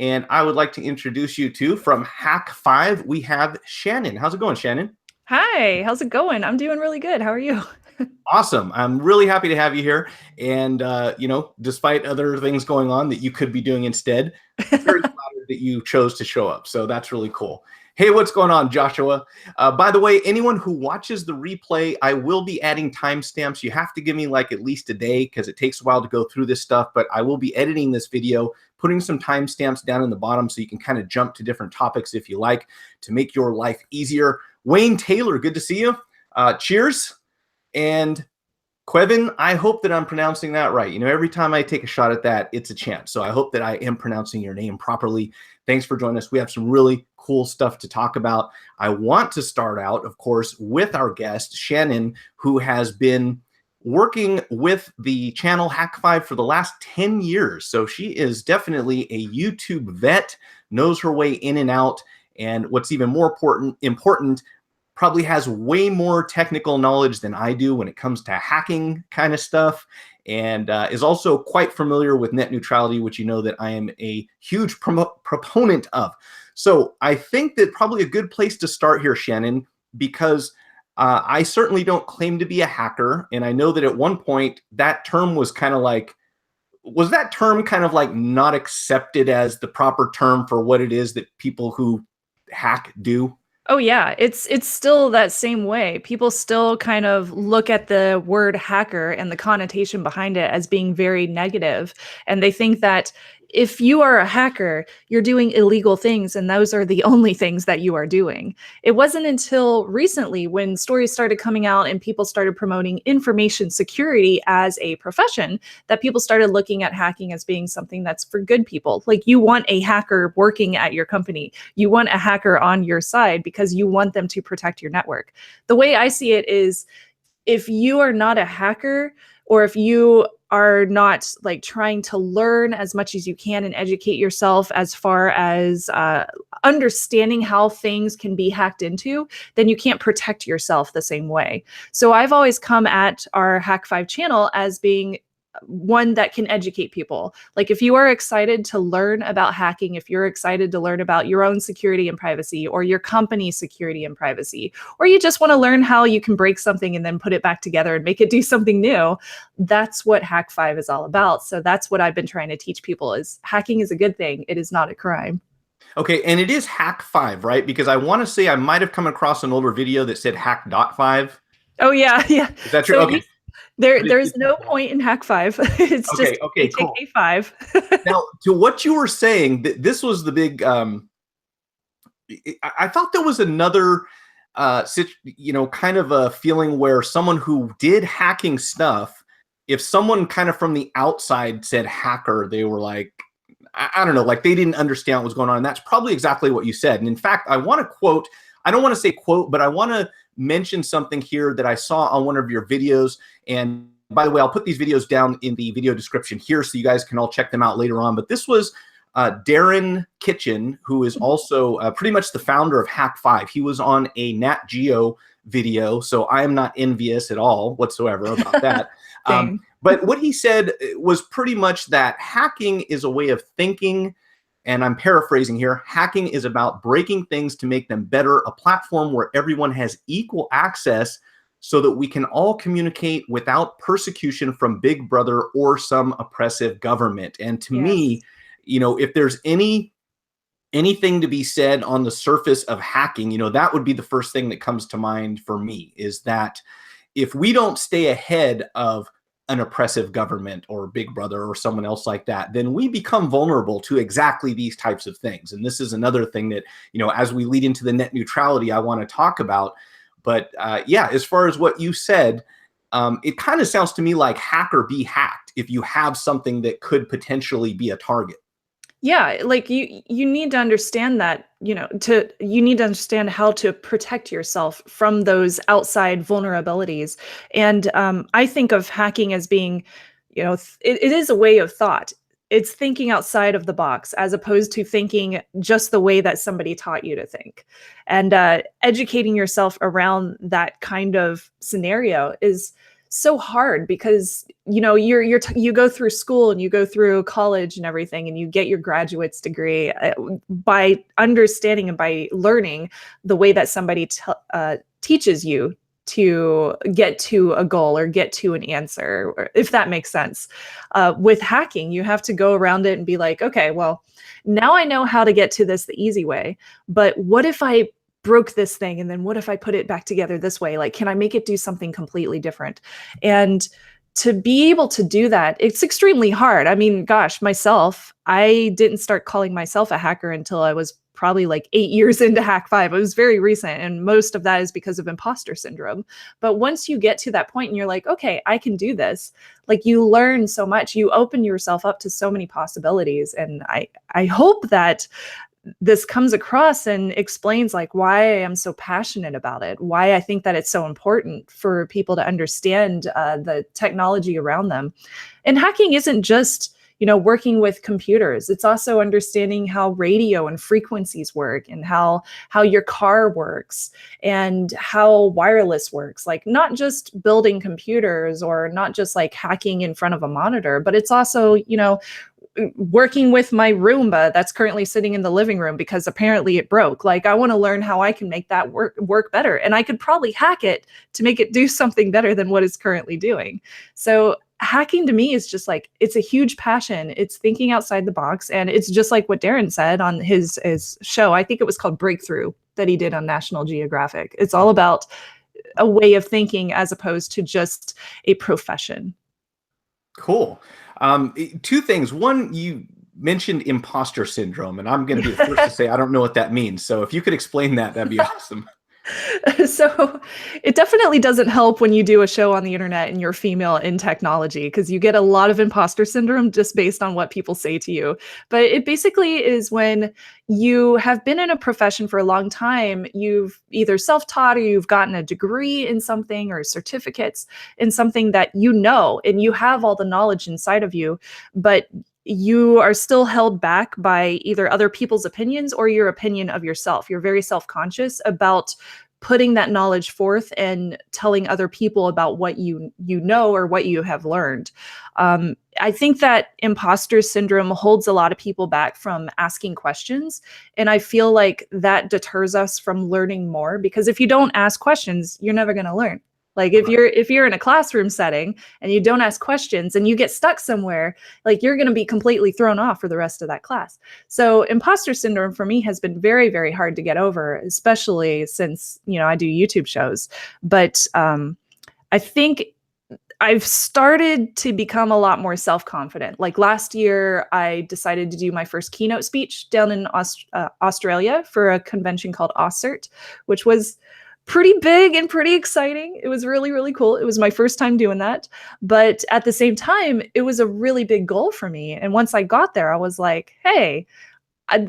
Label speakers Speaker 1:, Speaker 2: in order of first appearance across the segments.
Speaker 1: And I would like to introduce you to, from Hak5, we have Shannon. How's it going, Shannon?
Speaker 2: Hi, how's it going? I'm doing really good. How are you?
Speaker 1: Awesome. I'm really happy to have you here. And, despite other things going on that you could be doing instead, very flattered that you chose to show up. So that's really cool. Hey, what's going on, Joshua? By the way, anyone who watches the replay, I will be adding timestamps. You have to give me like at least a day because it takes a while to go through this stuff, but I will be editing this video, putting some timestamps down in the bottom so you can kind of jump to different topics if you like to make your life easier. Wayne Taylor, good to see you. Cheers. And Quevin, I hope that I'm pronouncing that right. You know, every time I take a shot at that, it's a chance. So I hope that I am pronouncing your name properly. Thanks for joining us. We have some really cool stuff to talk about. I want to start out, of course, with our guest, Shannon, who has been working with the channel Hak5 for the last 10 years. So she is definitely a YouTube vet, knows her way in and out. And what's even more important, probably has way more technical knowledge than I do when it comes to hacking kind of stuff, and is also quite familiar with net neutrality, which you know that I am a huge proponent of. So I think that probably a good place to start here, Shannon, because I certainly don't claim to be a hacker. And I know that at one point that term was kind of like, was that term kind of like not accepted as the proper term for what it is that people who hack do?
Speaker 2: Oh yeah, it's still that same way. People still kind of look at the word hacker and the connotation behind it as being very negative, and they think that if you are a hacker, you're doing illegal things and those are the only things that you are doing. It wasn't until recently when stories started coming out and people started promoting information security as a profession that people started looking at hacking as being something that's for good people. Like, you want a hacker working at your company. You want a hacker on your side because you want them to protect your network. The way I see it is, if you are not a hacker, or if you are not like trying to learn as much as you can and educate yourself as far as understanding how things can be hacked into, then you can't protect yourself the same way. So I've always come at our Hak5 channel as being one that can educate people. Like, if you are excited to learn about hacking, if you're excited to learn about your own security and privacy, or your company's security and privacy, or you just want to learn how you can break something and then put it back together and make it do something new, that's what Hak5 is all about. So that's what I've been trying to teach people: is hacking is a good thing. It is not a crime.
Speaker 1: Okay, and it is Hak5, right? Because I want to say I might have come across an older video that said hack.5.
Speaker 2: Oh yeah, yeah.
Speaker 1: Is that true?
Speaker 2: So
Speaker 1: Okay.
Speaker 2: there's no point in Hak5. It's just
Speaker 1: Okay, cool.
Speaker 2: HK5.
Speaker 1: Now, to what you were saying, this was the big. I thought there was another, kind of a feeling where someone who did hacking stuff, if someone kind of from the outside said hacker, they were like, I don't know, like they didn't understand what was going on. And that's probably exactly what you said. And in fact, I want to quote, I don't want to say quote, but I want to mention something here that I saw on one of your videos. And by the way, I'll put these videos down in the video description here so you guys can all check them out later on. But this was Darren Kitchen, who is also pretty much the founder of Hak5. He was on a Nat Geo video, so I am not envious at all whatsoever about that. But what he said was pretty much that hacking is a way of thinking, and I'm paraphrasing here, hacking is about breaking things to make them better, a platform where everyone has equal access so that we can all communicate without persecution from Big Brother or some oppressive government. And to me, you know, if there's anything to be said on the surface of hacking, you know, that would be the first thing that comes to mind for me, is that if we don't stay ahead of an oppressive government or Big Brother or someone else like that, then we become vulnerable to exactly these types of things. And this is another thing that, you know, as we lead into the net neutrality, I want to talk about. But yeah, as far as what you said, it kind of sounds to me like hack or be hacked if you have something that could potentially be a target.
Speaker 2: Yeah, like you need to understand that, you need to understand how to protect yourself from those outside vulnerabilities. And I think of hacking as being, it is a way of thought. It's thinking outside of the box as opposed to thinking just the way that somebody taught you to think. And educating yourself around that kind of scenario is so hard because, you know, you go through school and you go through college and everything, and you get your graduate's degree by understanding and by learning the way that somebody teaches you to get to a goal or get to an answer, if that makes sense. With hacking, you have to go around it and be like, okay, well, now I know how to get to this the easy way, but what if I broke this thing, and then what if I put it back together this way? Like, can I make it do something completely different? And to be able to do that, it's extremely hard. I mean, gosh, myself, I didn't start calling myself a hacker until I was probably like 8 years into Hak5. It was very recent, and most of that is because of imposter syndrome. But once you get to that point and you're like, okay, I can do this, like, you learn so much, you open yourself up to so many possibilities. And I hope that this comes across and explains like why I am so passionate about it, why I think that it's so important for people to understand the technology around them. And hacking isn't just, you know, working with computers. It's also understanding how radio and frequencies work, and how your car works, and how wireless works. Like, not just building computers or not just like hacking in front of a monitor, but it's also, you know, working with my Roomba that's currently sitting in the living room because apparently it broke. Like, I want to learn how I can make that work better. And I could probably hack it to make it do something better than what it's currently doing. So hacking to me is just like, it's a huge passion. It's thinking outside the box. And it's just like what Darren said on his show. I think it was called Breakthrough, that he did on National Geographic. It's all about a way of thinking as opposed to just a profession.
Speaker 1: Cool. Two things. One, you mentioned imposter syndrome, and I'm going to be the first to say I don't know what that means. So if you could explain that, that'd be awesome.
Speaker 2: So it definitely doesn't help when you do a show on the internet and you're female in technology, because you get a lot of imposter syndrome just based on what people say to you. But it basically is when you have been in a profession for a long time, you've either self-taught or you've gotten a degree in something or certificates in something that you know, and you have all the knowledge inside of you, but you are still held back by either other people's opinions or your opinion of yourself. You're very self-conscious about putting that knowledge forth and telling other people about what you know or what you have learned. I think that imposter syndrome holds a lot of people back from asking questions. And I feel like that deters us from learning more, because if you don't ask questions, you're never going to learn. Like, if you're in a classroom setting and you don't ask questions and you get stuck somewhere, like, you're going to be completely thrown off for the rest of that class. So imposter syndrome for me has been very, very hard to get over, especially since, you know, I do YouTube shows. But I think I've started to become a lot more self-confident. Like, last year, I decided to do my first keynote speech down in Australia for a convention called AusCert, which was pretty big and pretty exciting. It was really, really cool. It was my first time doing that. But at the same time, it was a really big goal for me. And once I got there, I was like, hey,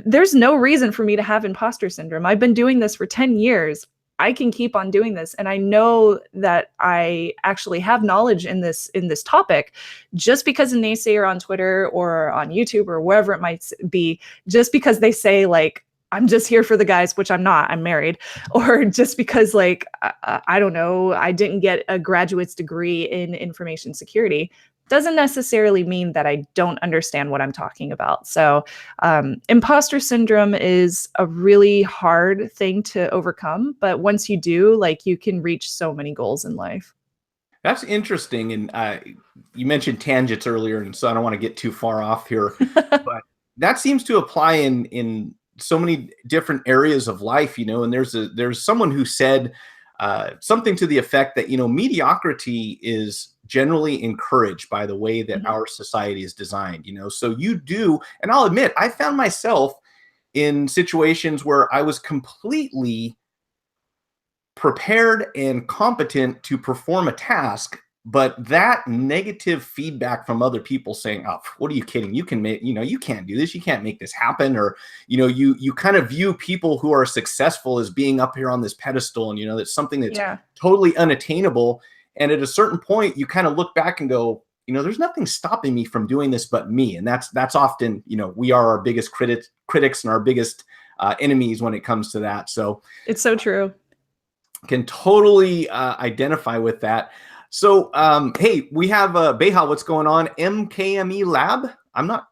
Speaker 2: there's no reason for me to have imposter syndrome. I've been doing this for 10 years. I can keep on doing this. And I know that I actually have knowledge in this topic. Just because a naysayer on Twitter or on YouTube or wherever it might be, just because they say like, I'm just here for the guys, which I'm not, I'm married, or just because like, I don't know, I didn't get a graduate's degree in information security, doesn't necessarily mean that I don't understand what I'm talking about. So imposter syndrome is a really hard thing to overcome, but once you do, like, you can reach so many goals in life.
Speaker 1: That's interesting. And you mentioned tangents earlier, and so I don't want to get too far off here, but that seems to apply in so many different areas of life, you know. And there's someone who said something to the effect that, you know, mediocrity is generally encouraged by the way that our society is designed, you know. So you do, and I'll admit, I found myself in situations where I was completely prepared and competent to perform a task, but that negative feedback from other people saying, oh, what are you kidding? You can make, you know, you can't do this. You can't make this happen. Or, you know, you kind of view people who are successful as being up here on this pedestal. And, you know, it's something that's totally unattainable. And at a certain point, you kind of look back and go, you know, there's nothing stopping me from doing this but me. And that's often, you know, we are our biggest critics and our biggest enemies when it comes to that. So
Speaker 2: it's so true.
Speaker 1: Can totally identify with that. So, hey, we have Beha, what's going on? MKME Lab. I'm not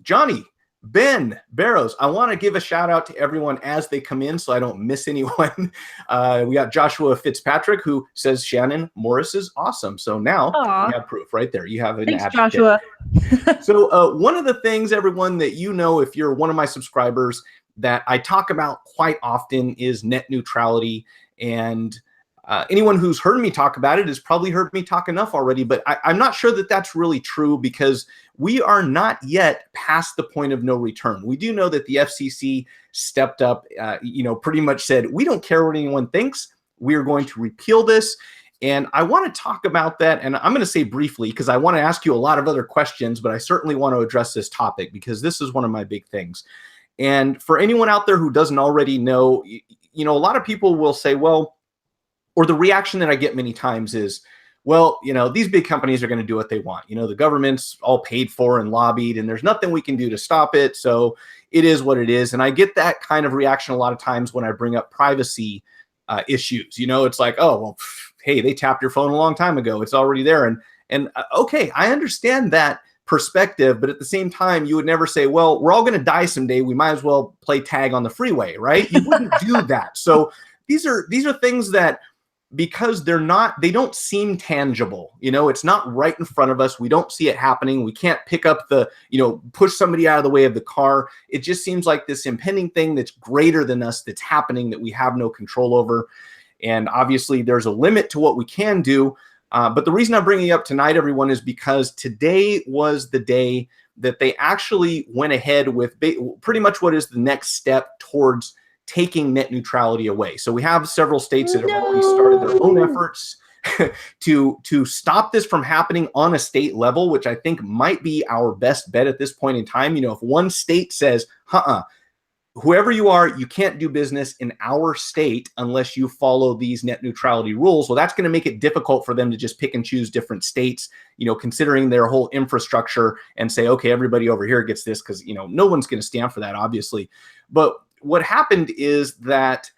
Speaker 1: Johnny, Ben, Barrows. I want to give a shout out to everyone as they come in so I don't miss anyone. We got Joshua Fitzpatrick who says Shannon Morse is awesome. So now you have proof right there. You have an
Speaker 2: Thanks,
Speaker 1: advocate.
Speaker 2: Joshua.
Speaker 1: So one of the things, everyone, that you know, if you're one of my subscribers, that I talk about quite often is net neutrality. And anyone who's heard me talk about it has probably heard me talk enough already, but I'm not sure that that's really true because we are not yet past the point of no return. We do know that the FCC stepped up, pretty much said, we don't care what anyone thinks. We are going to repeal this. And I want to talk about that. And I'm going to say briefly, because I want to ask you a lot of other questions, but I certainly want to address this topic because this is one of my big things. And for anyone out there who doesn't already know, a lot of people will say, well, or the reaction that I get many times is, well, these big companies are going to do what they want. The government's all paid for and lobbied, and there's nothing we can do to stop it. So it is what it is. And I get that kind of reaction a lot of times when I bring up privacy issues. It's like, oh, well, hey, they tapped your phone a long time ago. It's already there. And okay, I understand that perspective, but at the same time, you would never say, well, we're all going to die someday. We might as well play tag on the freeway, right? You wouldn't do that. So these are things that, because they don't seem tangible. It's not right in front of us. We don't see it happening. We can't pick up push somebody out of the way of the car. It just seems like this impending thing that's greater than us, that's happening, that we have no control over. And obviously there's a limit to what we can do. But the reason I'm bringing it up tonight, everyone, is because today was the day that they actually went ahead with pretty much what is the next step towards taking net neutrality away. So we have several states that have already started their own efforts to stop this from happening on a state level, which I think might be our best bet at this point in time. If one state says, whoever you are, you can't do business in our state unless you follow these net neutrality rules. Well, that's going to make it difficult for them to just pick and choose different states, considering their whole infrastructure and say, okay, everybody over here gets this, because, no one's going to stand for that, obviously. But what happened is that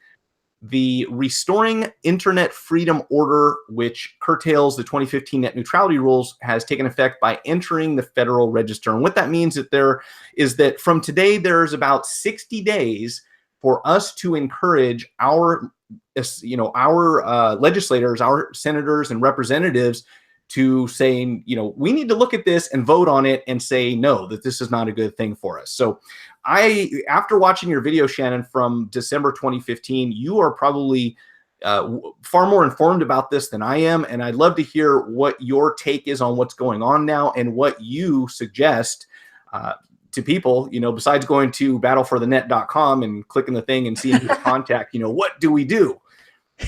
Speaker 1: the Restoring Internet Freedom Order, which curtails the 2015 net neutrality rules, has taken effect by entering the Federal Register. And what that means is that from today, there's about 60 days for us to encourage our legislators, our senators and representatives to say, we need to look at this and vote on it and say, no, that this is not a good thing for us. So after watching your video, Shannon, from December 2015, you are probably far more informed about this than I am. And I'd love to hear what your take is on what's going on now and what you suggest to people, besides going to battleforthenet.com and clicking the thing and seeing who to contact, what do we do?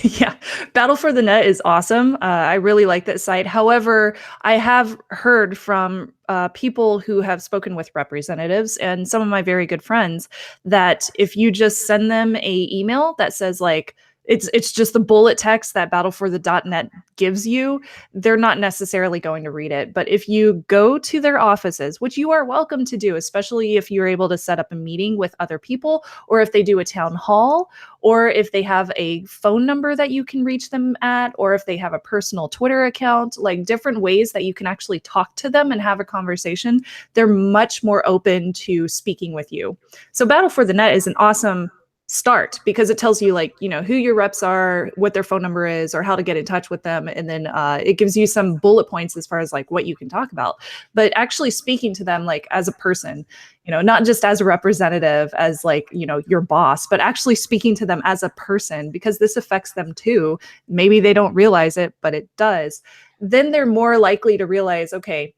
Speaker 2: Yeah, Battle for the Net is awesome. I really like that site. However, I have heard from people who have spoken with representatives and some of my very good friends that if you just send them a email that says like, it's just the bullet text that battleforthe.net gives you, they're not necessarily going to read it. But if you go to their offices, which you are welcome to do, especially if you're able to set up a meeting with other people, or if they do a town hall, or if they have a phone number that you can reach them at, or if they have a personal Twitter account, like different ways that you can actually talk to them and have a conversation, they're much more open to speaking with you. So Battle for the Net is an awesome start because it tells you who your reps are, what their phone number is, or how to get in touch with them. And then it gives you some bullet points as far as what you can talk about, but actually speaking to them as a person, not just as a representative, as your boss, but actually speaking to them as a person, because this affects them too. Maybe they don't realize it, but it does. Then they're more likely to realize, okay,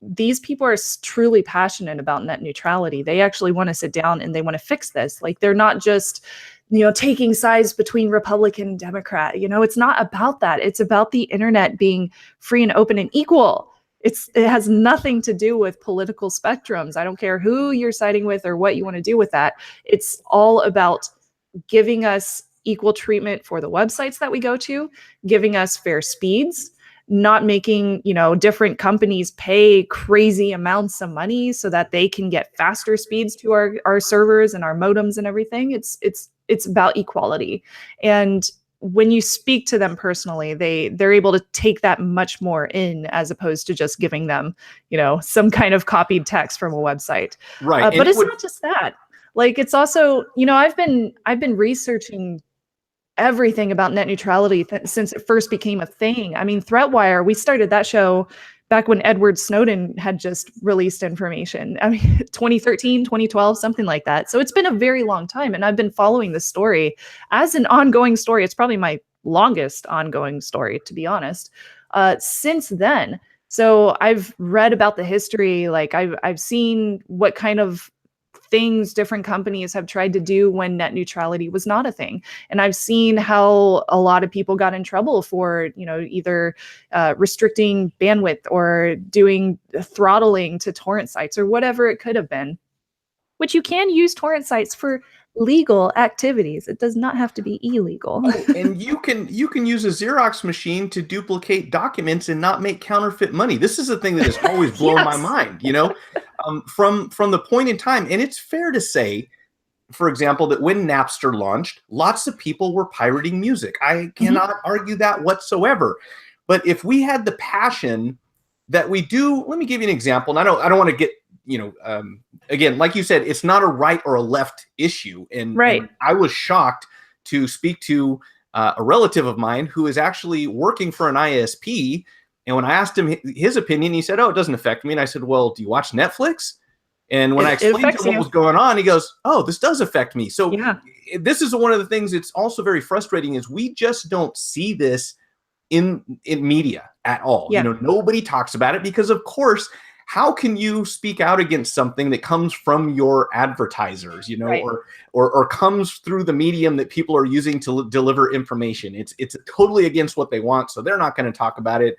Speaker 2: these people are truly passionate about net neutrality. They actually want to sit down and they want to fix this. They're not just, taking sides between Republican and Democrat. It's not about that. It's about the internet being free and open and equal. It has nothing to do with political spectrums. I don't care who you're siding with or what you want to do with that. It's all about giving us equal treatment for the websites that we go to, giving us fair speeds, not making, different companies pay crazy amounts of money so that they can get faster speeds to our servers and our modems and everything. It's about equality. And when you speak to them personally, they're able to take that much more in, as opposed to just giving them, some kind of copied text from a website.
Speaker 1: Right.
Speaker 2: But it's not just that. Like, it's also, I've been researching everything about net neutrality since it first became a thing. I mean, Threatwire, we started that show back when Edward Snowden had just released information. I mean, 2013, 2012, something like that. So it's been a very long time. And I've been following this story as an ongoing story. It's probably my longest ongoing story, to be honest, since then. So I've read about the history. Like, I've seen what kind of things different companies have tried to do when net neutrality was not a thing. And I've seen how a lot of people got in trouble for, either restricting bandwidth or doing throttling to torrent sites or whatever it could have been, which you can use torrent sites for legal activities. It does not have to be illegal.
Speaker 1: And you can use a Xerox machine to duplicate documents and not make counterfeit money. This is the thing that has always blown my mind, from the point in time. And it's fair to say, for example, that when Napster launched, lots of people were pirating music. I cannot argue that whatsoever. But if we had the passion that we do, let me give you an example. And I don't want to get, again, like you said, it's not a right or a left issue. And I was shocked to speak to a relative of mine who is actually working for an ISP. And when I asked him his opinion, he said, "Oh, it doesn't affect me." And I said, "Well, do you watch Netflix?" And when I explained to him what was going on, he goes, "Oh, this does affect me." So this is one of the things that's also very frustrating, is we just don't see this in media at all. Nobody talks about it because, of course, how can you speak out against something that comes from your advertisers, or comes through the medium that people are using to deliver information? It's totally against what they want, so they're not going to talk about it.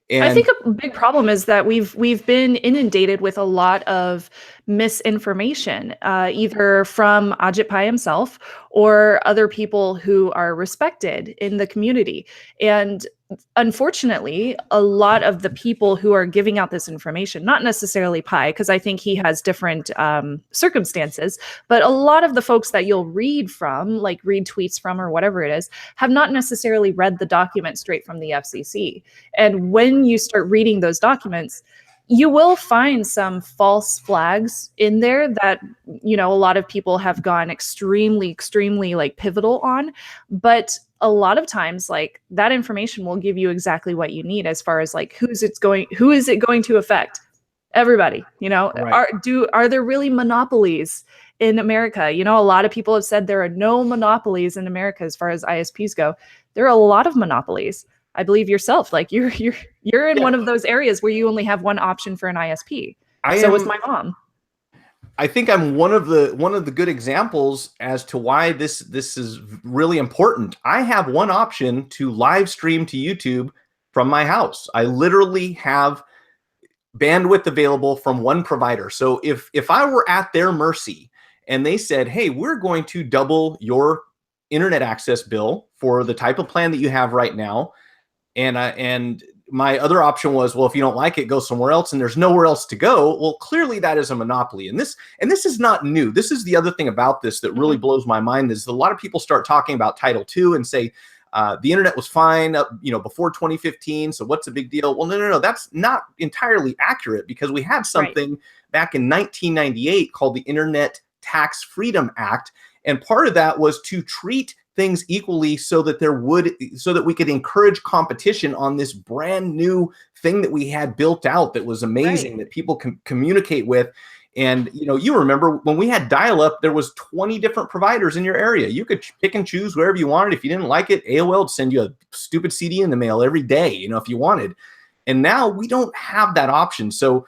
Speaker 1: And
Speaker 2: I think a big problem is that we've been inundated with a lot of misinformation, either from Ajit Pai himself or other people who are respected in the community. And unfortunately, a lot of the people who are giving out this information, not necessarily Pai, because I think he has different circumstances, but a lot of the folks that you'll read from, like read tweets from or whatever it is, have not necessarily read the document straight from the FCC. And when you start reading those documents, you will find some false flags in there that, a lot of people have gone extremely, extremely like pivotal on. But a lot of times, like, that information will give you exactly what you need as far as like who is it going to affect? Everybody. Are there really monopolies in America? A lot of people have said there are no monopolies in America as far as ISPs go. There are a lot of monopolies. I believe yourself, like you're in one of those areas where you only have one option for an ISP. So is my mom.
Speaker 1: I think I'm one of the good examples as to why this is really important. I have one option to live stream to YouTube from my house. I literally have bandwidth available from one provider. So if I were at their mercy and they said, "Hey, we're going to double your internet access bill for the type of plan that you have right now," and my other option was, "Well, if you don't like it, go somewhere else," and there's nowhere else to go. Well, clearly that is a monopoly. And this is not new. This is the other thing about this that really blows my mind, is a lot of people start talking about Title II and say, the internet was fine, before 2015. So what's the big deal? Well, no. That's not entirely accurate, because we had something back in 1998 called the Internet Tax Freedom Act. And part of that was to treat things equally so that we could encourage competition on this brand new thing that we had built out that was amazing, that people can communicate with. And you remember when we had dial-up, there was 20 different providers in your area. You could pick and choose wherever you wanted. If you didn't like it, AOL would send you a stupid CD in the mail every day, if you wanted. And now we don't have that option. So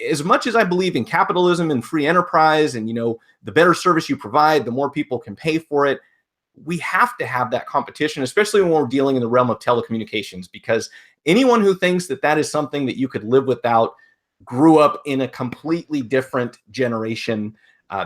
Speaker 1: as much as I believe in capitalism and free enterprise and, the better service you provide, the more people can pay for it, we have to have that competition, especially when we're dealing in the realm of telecommunications, because anyone who thinks that that is something that you could live without grew up in a completely different generation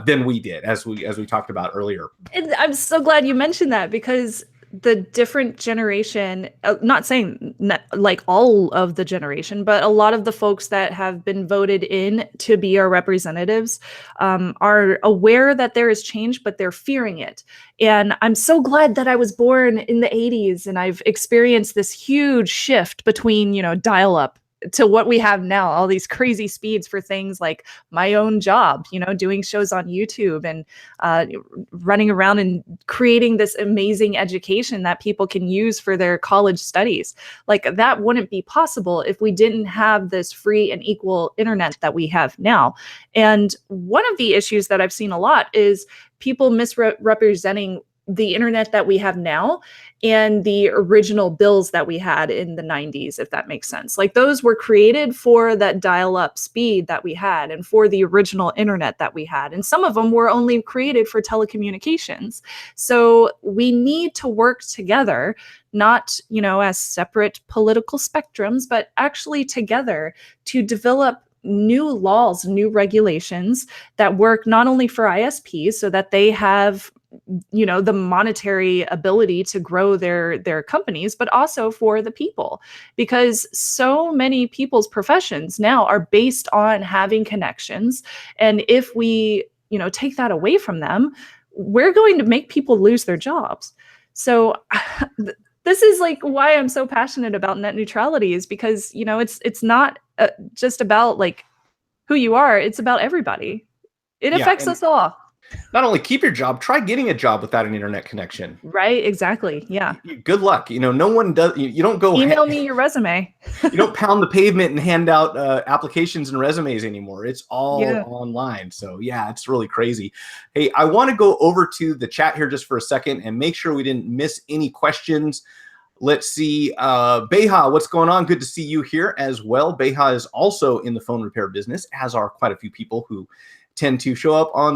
Speaker 1: than we did, as we talked about earlier.
Speaker 2: And I'm so glad you mentioned that, because the different generation, not saying like all of the generation, but a lot of the folks that have been voted in to be our representatives are aware that there is change, but they're fearing it. And I'm so glad that I was born in the 80s and I've experienced this huge shift between, dial up to what we have now, all these crazy speeds for things like my own job, doing shows on YouTube and running around and creating this amazing education that people can use for their college studies. Like that wouldn't be possible if we didn't have this free and equal internet that we have now. And one of the issues that I've seen a lot is people misrepresenting the internet that we have now and the original bills that we had in the 90s, if that makes sense. Like those were created for that dial-up speed that we had and for the original internet that we had. And some of them were only created for telecommunications. So we need to work together, not, as separate political spectrums, but actually together to develop new laws, new regulations that work not only for ISPs so that they have the monetary ability to grow their companies, but also for the people, because so many people's professions now are based on having connections. And if we, take that away from them, we're going to make people lose their jobs. So this is like why I'm so passionate about net neutrality, is because, it's not just about like who you are, it's about everybody. It affects us all.
Speaker 1: Not only keep your job, try getting a job without an internet connection.
Speaker 2: Right, exactly. Yeah.
Speaker 1: Good luck. No one does. You don't go
Speaker 2: email me your resume.
Speaker 1: You don't pound the pavement and hand out applications and resumes anymore. It's all online. So yeah, it's really crazy. Hey, I want to go over to the chat here just for a second and make sure we didn't miss any questions. Let's see. Beha, what's going on? Good to see you here as well. Beha is also in the phone repair business, as are quite a few people who tend to show up on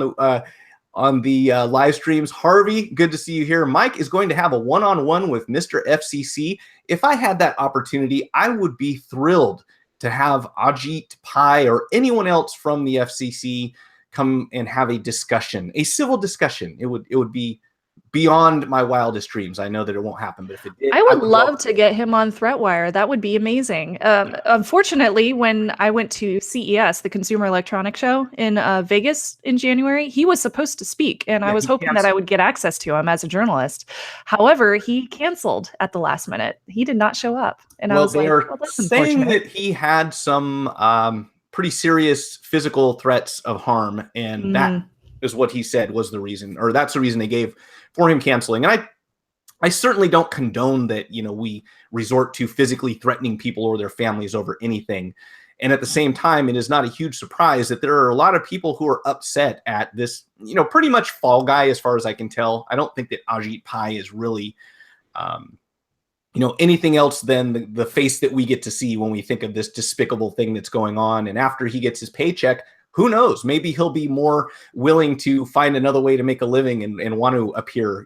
Speaker 1: the live streams. Harvey, good to see you here. Mike is going to have a one-on-one with Mr. FCC. If I had that opportunity, I would be thrilled to have Ajit Pai or anyone else from the FCC come and have a discussion, a civil discussion. It would be beyond my wildest dreams. I know that it won't happen, but if it did,
Speaker 2: I would love to get him on Threatwire. That would be amazing. Unfortunately, when I went to CES, the Consumer Electronics Show in Vegas in January, he was supposed to speak, and I was hoping that I would get access to him as a journalist. However, he canceled at the last minute. He did not show up, and I was like,
Speaker 1: "Well, that's saying that he had some pretty serious physical threats of harm, and that is what he said was the reason, or that's the reason they gave for him canceling." And I certainly don't condone that, we resort to physically threatening people or their families over anything. And at the same time, it is not a huge surprise that there are a lot of people who are upset at this, pretty much fall guy, as far as I can tell. I don't think that Ajit Pai is really, anything else than the face that we get to see when we think of this despicable thing that's going on. And after he gets his paycheck, who knows? Maybe he'll be more willing to find another way to make a living and want to appear,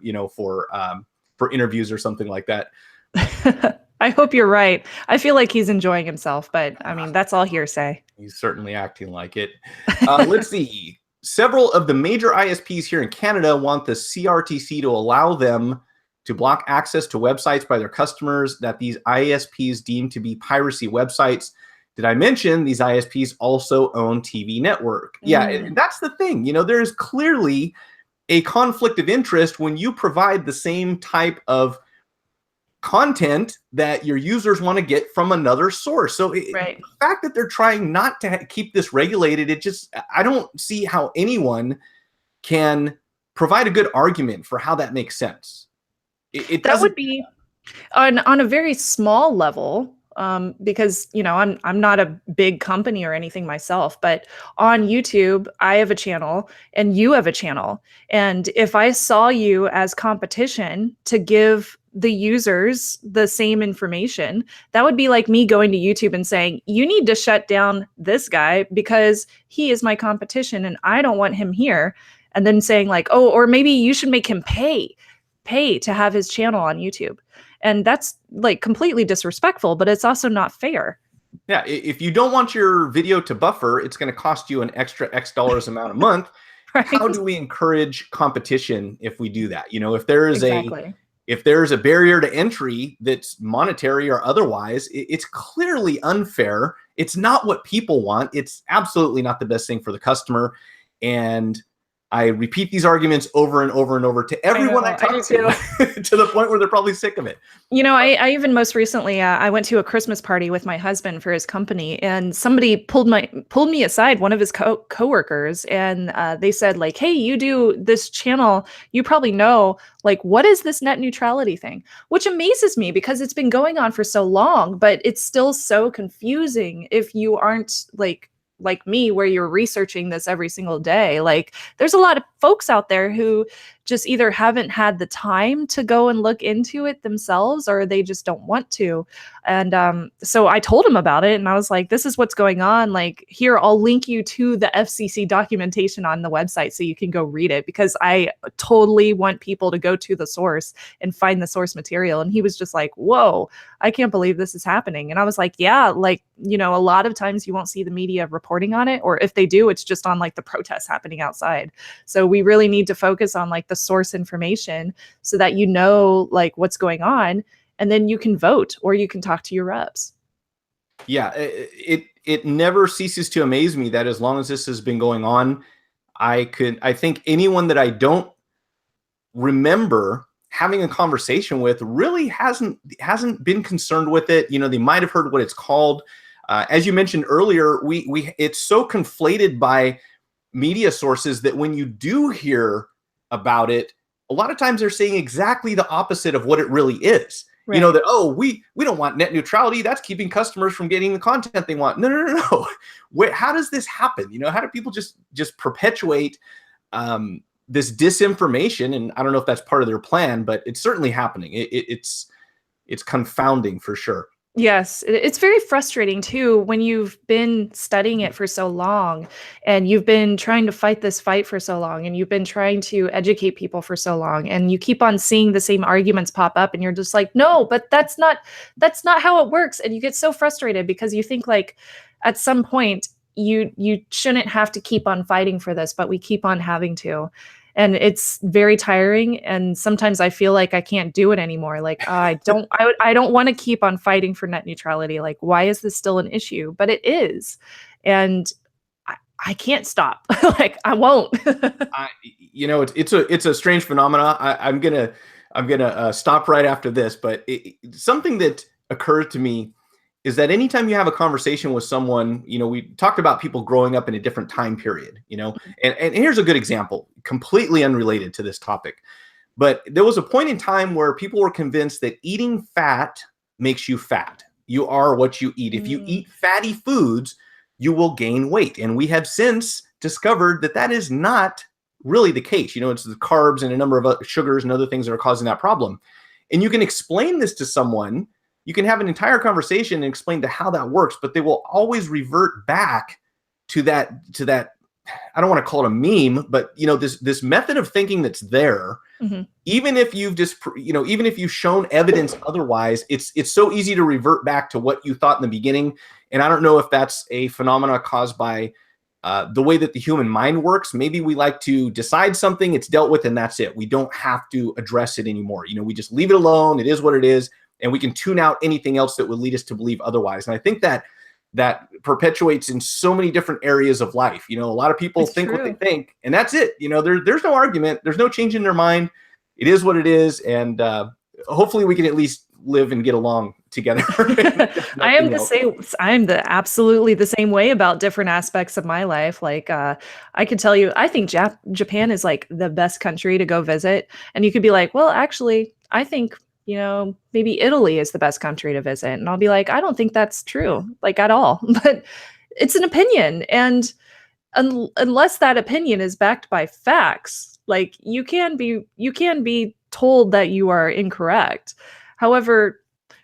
Speaker 1: for interviews or something like that.
Speaker 2: I hope you're right. I feel like he's enjoying himself, but I mean, that's all hearsay.
Speaker 1: He's certainly acting like it. Let's see. Several of the major ISPs here in Canada want the CRTC to allow them to block access to websites by their customers that these ISPs deem to be piracy websites. Did I mention these ISPs also own TV network? Yeah, and that's the thing. There's clearly a conflict of interest when you provide the same type of content that your users want to get from another source. So the fact that they're trying not to keep this regulated, I don't see how anyone can provide a good argument for how that makes sense.
Speaker 2: That would be on a very small level. Because I'm not a big company or anything myself, but on YouTube, I have a channel and you have a channel. And if I saw you as competition to give the users the same information, that would be like me going to YouTube and saying, you need to shut down this guy because he is my competition and I don't want him here. And then saying like, oh, or maybe you should make him pay to have his channel on YouTube. And that's like completely disrespectful, but it's also not fair.
Speaker 1: Yeah, if you don't want your video to buffer, it's going to cost you an extra X dollars amount a month. Right. How do we encourage competition if we do that? If there is if there's a barrier to entry that's monetary or otherwise, it's clearly unfair. It's not what people want. It's absolutely not the best thing for the customer. And I repeat these arguments over and over and over to everyone I talk to, to the point where they're probably sick of it.
Speaker 2: You know, I even most recently, I went to a Christmas party with my husband for his company, and somebody pulled me aside, one of his coworkers, and they said like, "Hey, you do this channel, you probably know, like, what is this net neutrality thing?" Which amazes me because it's been going on for so long, but it's still so confusing if you aren't like me, where you're researching this every single day. Like, there's a lot of folks out there who just either haven't had the time to go and look into it themselves, or they just don't want to. And so I told him about it, and I was like, this is what's going on. Like, here, I'll link you to the FCC documentation on the website so you can go read it, because I totally want people to go to the source and find the source material. And he was just like, whoa, I can't believe this is happening. And I was like, yeah, like, you know, a lot of times you won't see the media reporting on it, or if they do, it's just on like the protests happening outside. So we really need to focus on like the source information so that you know like what's going on, and then you can vote or you can talk to your reps.
Speaker 1: Yeah, it never ceases to amaze me that as long as this has been going on, I think anyone that I don't remember having a conversation with really hasn't been concerned with it. You know, they might have heard what it's called. As you mentioned earlier, it's so conflated by media sources that when you do hear about it, a lot of times they're saying exactly the opposite of what it really is. Right. You know, that, oh, we don't want net neutrality. That's keeping customers from getting the content they want. No. How does this happen? You know, how do people just perpetuate this disinformation? And I don't know if that's part of their plan, but it's certainly happening. It's confounding for sure.
Speaker 2: Yes, it's very frustrating too when you've been studying it for so long, and you've been trying to fight this fight for so long, and you've been trying to educate people for so long, and you keep on seeing the same arguments pop up, and you're just like, no, but that's not how it works. And you get so frustrated because you think like at some point you shouldn't have to keep on fighting for this, but we keep on having to. And it's very tiring. And sometimes I feel like I can't do it anymore. Like, I don't want to keep on fighting for net neutrality. Like, why is this still an issue? But it is. And I can't stop. Like, I won't.
Speaker 1: You know, it's a strange phenomena. I'm gonna stop right after this. But something that occurred to me is that anytime you have a conversation with someone, you know, we talked about people growing up in a different time period, you know, and here's a good example, completely unrelated to this topic. But there was a point in time where people were convinced that eating fat makes you fat. You are what you eat. If you eat fatty foods, you will gain weight. And we have since discovered that that is not really the case. You know, it's the carbs and a number of sugars and other things that are causing that problem. And you can explain this to someone. You can have an entire conversation and explain to how that works, but they will always revert back to that. I don't want to call it a meme, but you know, this method of thinking that's there. Mm-hmm. Even if even if you've shown evidence otherwise, it's so easy to revert back to what you thought in the beginning. And I don't know if that's a phenomena caused by the way that the human mind works. Maybe we like to decide something, it's dealt with, and that's it. We don't have to address it anymore. You know, we just leave it alone. It is what it is. And we can tune out anything else that would lead us to believe otherwise. And I think that perpetuates in so many different areas of life. You know, a lot of people think what they think, and that's it. You know, there's no argument. There's no change in their mind. It is what it is. And hopefully we can at least live and get along together.
Speaker 2: I am the same. I'm absolutely the same way about different aspects of my life. Like, I could tell you, I think Japan is like the best country to go visit. And you could be like, well, actually, I think, you know, maybe Italy is the best country to visit. And I'll be like, I don't think that's true, like at all. But it's an opinion. And unless that opinion is backed by facts, like you can be told that you are incorrect. However,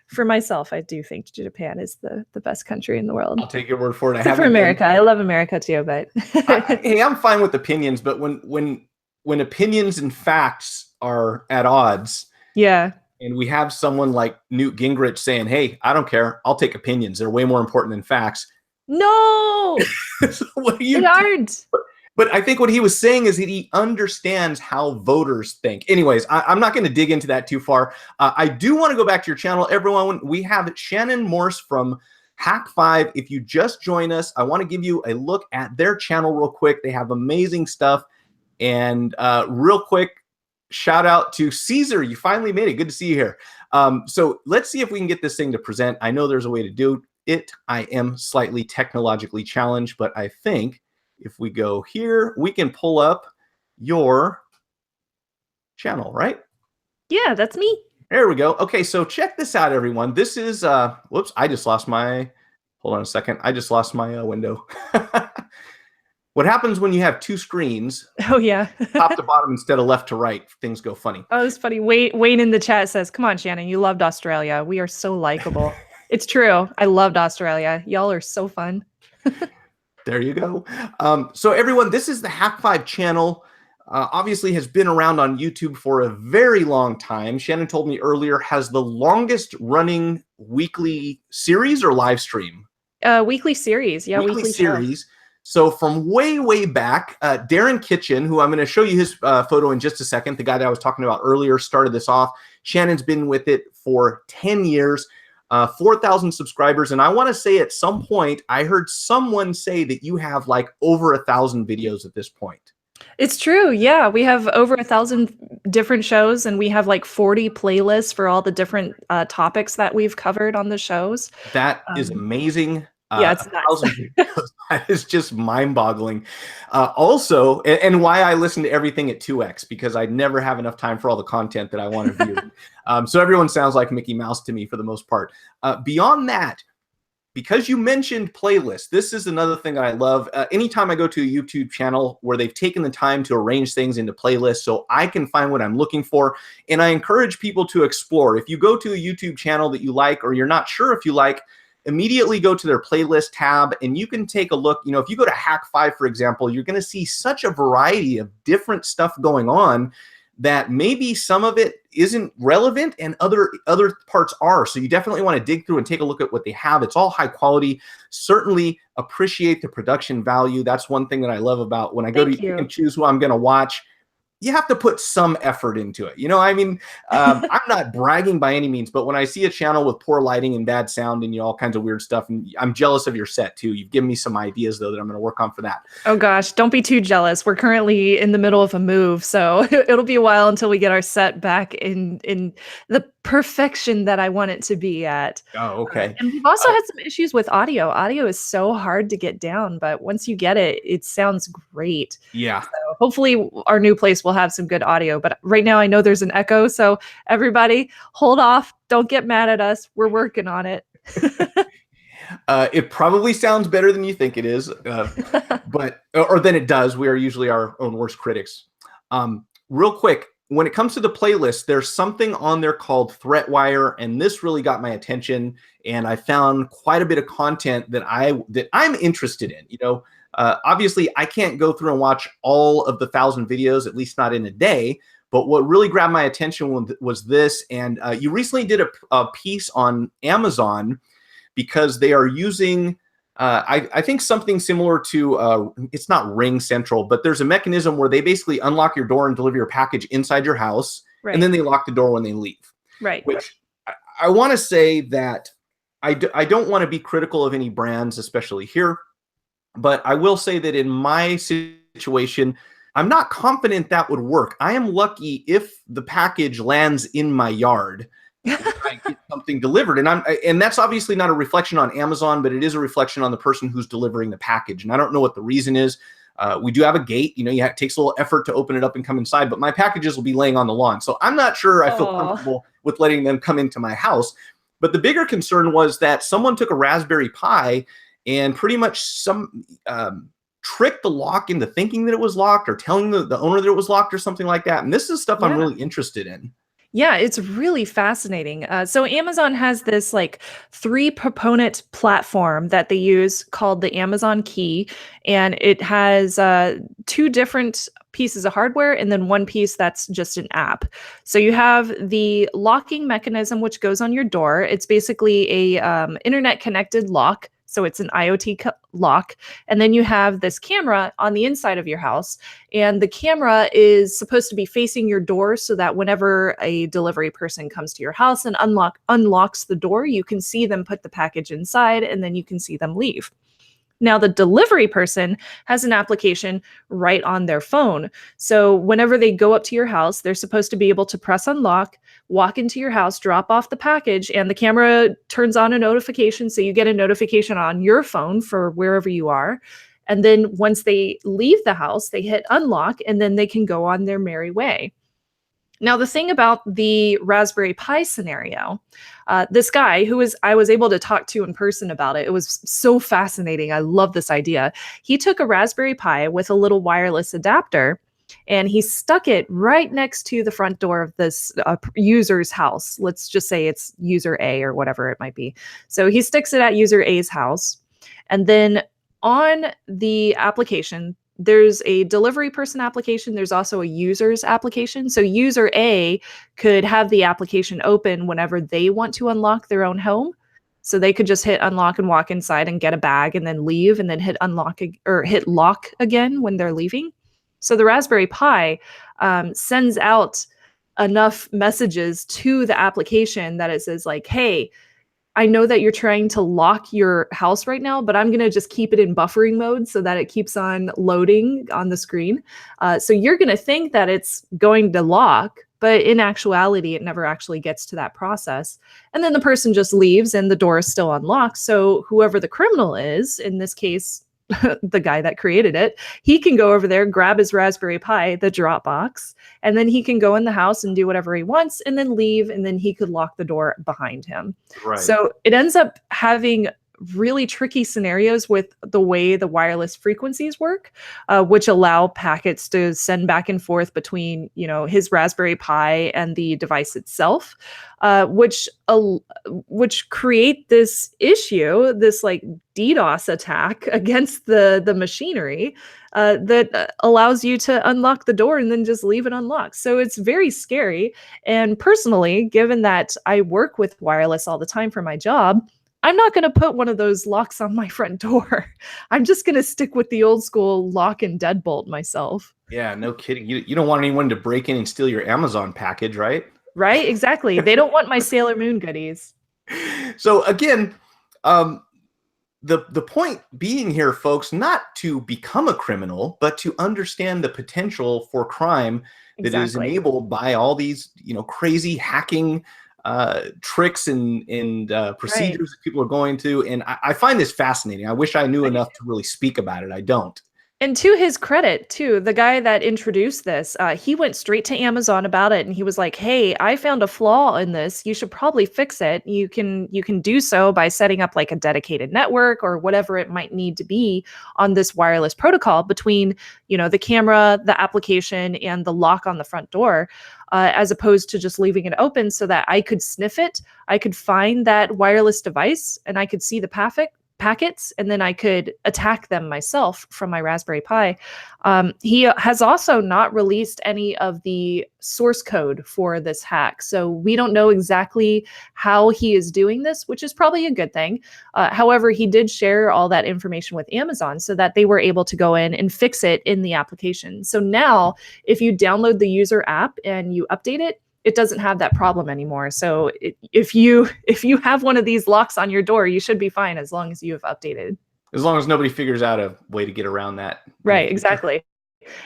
Speaker 2: for myself, I do think Japan is the best country in the world.
Speaker 1: I'll take your word for it.
Speaker 2: Except for America. I love America too, but
Speaker 1: hey, I'm fine with opinions, but when opinions and facts are at odds,
Speaker 2: yeah.
Speaker 1: And we have someone like Newt Gingrich saying, hey, I don't care. I'll take opinions. They're way more important than facts.
Speaker 2: No,
Speaker 1: So what do you
Speaker 2: they aren't.
Speaker 1: But I think what he was saying is that he understands how voters think. Anyways, I'm not going to dig into that too far. I do want to go back to your channel, everyone. We have Shannon Morse from Hak5. If you just join us, I want to give you a look at their channel real quick. They have amazing stuff. And real quick, shout out to Caesar. You finally made it. Good to see you here. So let's see if we can get this thing to present. I know there's a way to do it. I am slightly technologically challenged, but I think if we go here, we can pull up your channel, right?
Speaker 2: Yeah, that's me.
Speaker 1: There we go. Okay, so check this out, everyone. This is, whoops, I just lost my, hold on a second. I just lost my window. What happens when you have two screens?
Speaker 2: Oh, yeah.
Speaker 1: Top to bottom instead of left to right, things go funny.
Speaker 2: Oh, it's funny. Wayne in the chat says, come on, Shannon, you loved Australia. We are so likable. It's true. I loved Australia. Y'all are so fun.
Speaker 1: There you go. So everyone, this is the Hak5 channel. Obviously has been around on YouTube for a very long time. Shannon told me earlier, has the longest running weekly series or live stream?
Speaker 2: Weekly series. Yeah,
Speaker 1: weekly series. So from way, way back, Darren Kitchen, who I'm going to show you his photo in just a second, the guy that I was talking about earlier, started this off. Shannon's been with it for 10 years. 4,000 subscribers. And I want to say at some point, I heard someone say that you have like over 1,000 videos at this point.
Speaker 2: It's true. Yeah. We have over 1,000 different shows and we have like 40 playlists for all the different topics that we've covered on the shows.
Speaker 1: That is amazing.
Speaker 2: Yeah, it's nuts.
Speaker 1: That is just mind-boggling. Also, and why I listen to everything at 2x, because I never have enough time for all the content that I want to view. So everyone sounds like Mickey Mouse to me for the most part. Beyond that, because you mentioned playlists, this is another thing that I love. Anytime I go to a YouTube channel where they've taken the time to arrange things into playlists so I can find what I'm looking for, and I encourage people to explore. If you go to a YouTube channel that you like or you're not sure if you like, immediately go to their playlist tab and you can take a look. You know, if you go to Hak5, for example, you're going to see such a variety of different stuff going on that maybe some of it isn't relevant and other parts are. So you definitely want to dig through and take a look at what they have. It's all high quality. Certainly appreciate the production value. That's one thing that I love about when I go to you and choose who I'm going to watch. You have to put some effort into it. You know, I mean, I'm not bragging by any means, but when I see a channel with poor lighting and bad sound and, you know, all kinds of weird stuff, and I'm jealous of your set too. You've given me some ideas though that I'm going to work on for that.
Speaker 2: Oh gosh, don't be too jealous. We're currently in the middle of a move, so it'll be a while until we get our set back in the perfection that I want it to be at.
Speaker 1: Oh, okay.
Speaker 2: And we've also had some issues with audio. Audio is so hard to get down, but once you get it, it sounds great.
Speaker 1: Yeah.
Speaker 2: So hopefully our new place will have some good audio, but right now I know there's an echo. So everybody hold off. Don't get mad at us. We're working on it.
Speaker 1: It probably sounds better than you think it is, or than it does. We are usually our own worst critics. Real quick, when it comes to the playlist, there's something on there called Threatwire, and this really got my attention. And I found quite a bit of content that I'm interested in. You know, obviously, I can't go through and watch all of the 1,000 videos, at least not in a day. But what really grabbed my attention was this. And you recently did a piece on Amazon because they are using, I think, something similar to, it's not Ring Central, but there's a mechanism where they basically unlock your door and deliver your package inside your house. Right. And then they lock the door when they leave. Right. Which I want to say that I don't want to be critical of any brands, especially here. But I will say that in my situation, I'm not confident that would work. I am lucky if the package lands in my yard. I get something delivered, and that's obviously not a reflection on Amazon, but it is a reflection on the person who's delivering the package. And I don't know what the reason is. We do have a gate. You know, it takes a little effort to open it up and come inside, but my packages will be laying on the lawn, so I'm not sure I feel comfortable with letting them come into my house. But the bigger concern was that someone took a Raspberry Pi and pretty much tricked the lock into thinking that it was locked, or telling the owner that it was locked or something like that. And this is stuff I'm really interested in.
Speaker 2: Yeah, it's really fascinating. So Amazon has this like 3-proponent platform that they use called the Amazon Key, and it has 2 different pieces of hardware and then 1 piece that's just an app. So you have the locking mechanism, which goes on your door. It's basically a internet connected lock So it's an IoT lock. And then you have this camera on the inside of your house. And the camera is supposed to be facing your door so that whenever a delivery person comes to your house and unlocks the door, you can see them put the package inside and then you can see them leave. Now, the delivery person has an application right on their phone. So whenever they go up to your house, they're supposed to be able to press unlock, walk into your house, drop off the package, and the camera turns on a notification. So you get a notification on your phone for wherever you are. And then once they leave the house, they hit unlock, and then they can go on their merry way. Now, the thing about the Raspberry Pi scenario, this guy I was able to talk to in person about it. It was so fascinating. I love this idea. He took a Raspberry Pi with a little wireless adapter and he stuck it right next to the front door of this user's house. Let's just say it's user A or whatever it might be. So he sticks it at user A's house. And then on the application, there's a delivery person application. There's also a user's application. So user A could have the application open whenever they want to unlock their own home. So they could just hit unlock and walk inside and get a bag and then leave and then hit unlock or hit lock again when they're leaving. So the Raspberry Pi sends out enough messages to the application that it says like, hey, I know that you're trying to lock your house right now, but I'm going to just keep it in buffering mode so that it keeps on loading on the screen. So you're going to think that it's going to lock, but in actuality, it never actually gets to that process. And then the person just leaves and the door is still unlocked. So whoever the criminal is, in this case, the guy that created it, he can go over there, grab his Raspberry Pi, the Dropbox, and then he can go in the house and do whatever he wants and then leave, and then he could lock the door behind him. Right. So it ends up having really tricky scenarios with the way the wireless frequencies work, which allow packets to send back and forth between, his Raspberry Pi and the device itself, which create this issue, this like DDoS attack against the machinery that allows you to unlock the door and then just leave it unlocked. So it's very scary. And personally, given that I work with wireless all the time for my job, I'm not going to put one of those locks on my front door. I'm just going to stick with the old school lock and deadbolt myself.
Speaker 1: Yeah, no kidding. You don't want anyone to break in and steal your Amazon package, right?
Speaker 2: Right, exactly. They don't want my Sailor Moon goodies.
Speaker 1: So again, the point being here, folks, not to become a criminal, but to understand the potential for crime that is enabled by all these, crazy hacking tricks and procedures that people are going to. And I find this fascinating. I wish I knew enough to really speak about it. I don't.
Speaker 2: And to his credit, too, the guy that introduced this, he went straight to Amazon about it, and he was like, "Hey, I found a flaw in this. You should probably fix it. You can do so by setting up like a dedicated network or whatever it might need to be on this wireless protocol between, the camera, the application, and the lock on the front door, as opposed to just leaving it open so that I could sniff it. I could find that wireless device, and I could see the packets, and then I could attack them myself from my Raspberry Pi." He has also not released any of the source code for this hack. So we don't know exactly how he is doing this, which is probably a good thing. However, he did share all that information with Amazon so that they were able to go in and fix it in the application. So now if you download the user app and you update it, it doesn't have that problem anymore. So if you have one of these locks on your door, you should be fine as long as you have updated.
Speaker 1: As long as nobody figures out a way to get around that.
Speaker 2: Right, exactly.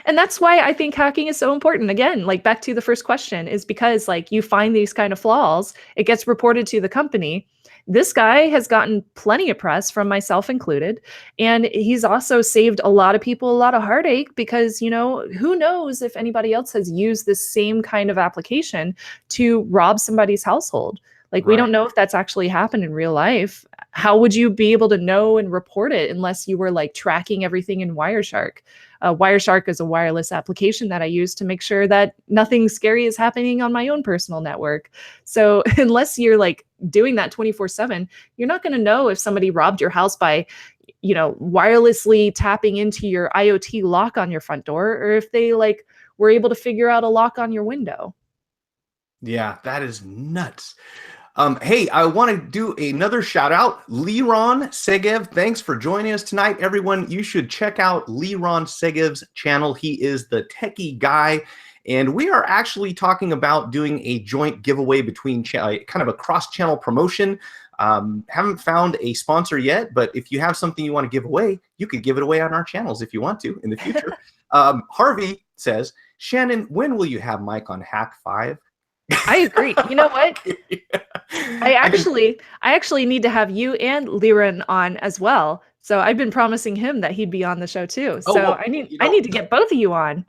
Speaker 2: And that's why I think hacking is so important. Again, like back to the first question, is because like you find these kind of flaws, it gets reported to the company. This guy has gotten plenty of press, from myself included, and he's also saved a lot of people a lot of heartache because, who knows if anybody else has used this same kind of application to rob somebody's household. Like, we don't know if that's actually happened in real life. How would you be able to know and report it unless you were like tracking everything in Wireshark? Wireshark is a wireless application that I use to make sure that nothing scary is happening on my own personal network. So unless you're like doing that 24/7, you're not going to know if somebody robbed your house by, wirelessly tapping into your IoT lock on your front door, or if they like were able to figure out a lock on your window.
Speaker 1: Yeah, that is nuts. Hey, I want to do another shout out. Liron Segev, thanks for joining us tonight. Everyone, you should check out Liron Segev's channel. He is the techie guy. And we are actually talking about doing a joint giveaway between kind of a cross-channel promotion. Haven't found a sponsor yet, but if you have something you want to give away, you could give it away on our channels if you want to in the future. Harvey says, Shannon, when will you have Mike on Hak5?
Speaker 2: I agree. You know what? I actually need to have you and Liran on as well. So I've been promising him that he'd be on the show too. So well, I need to get both of you on.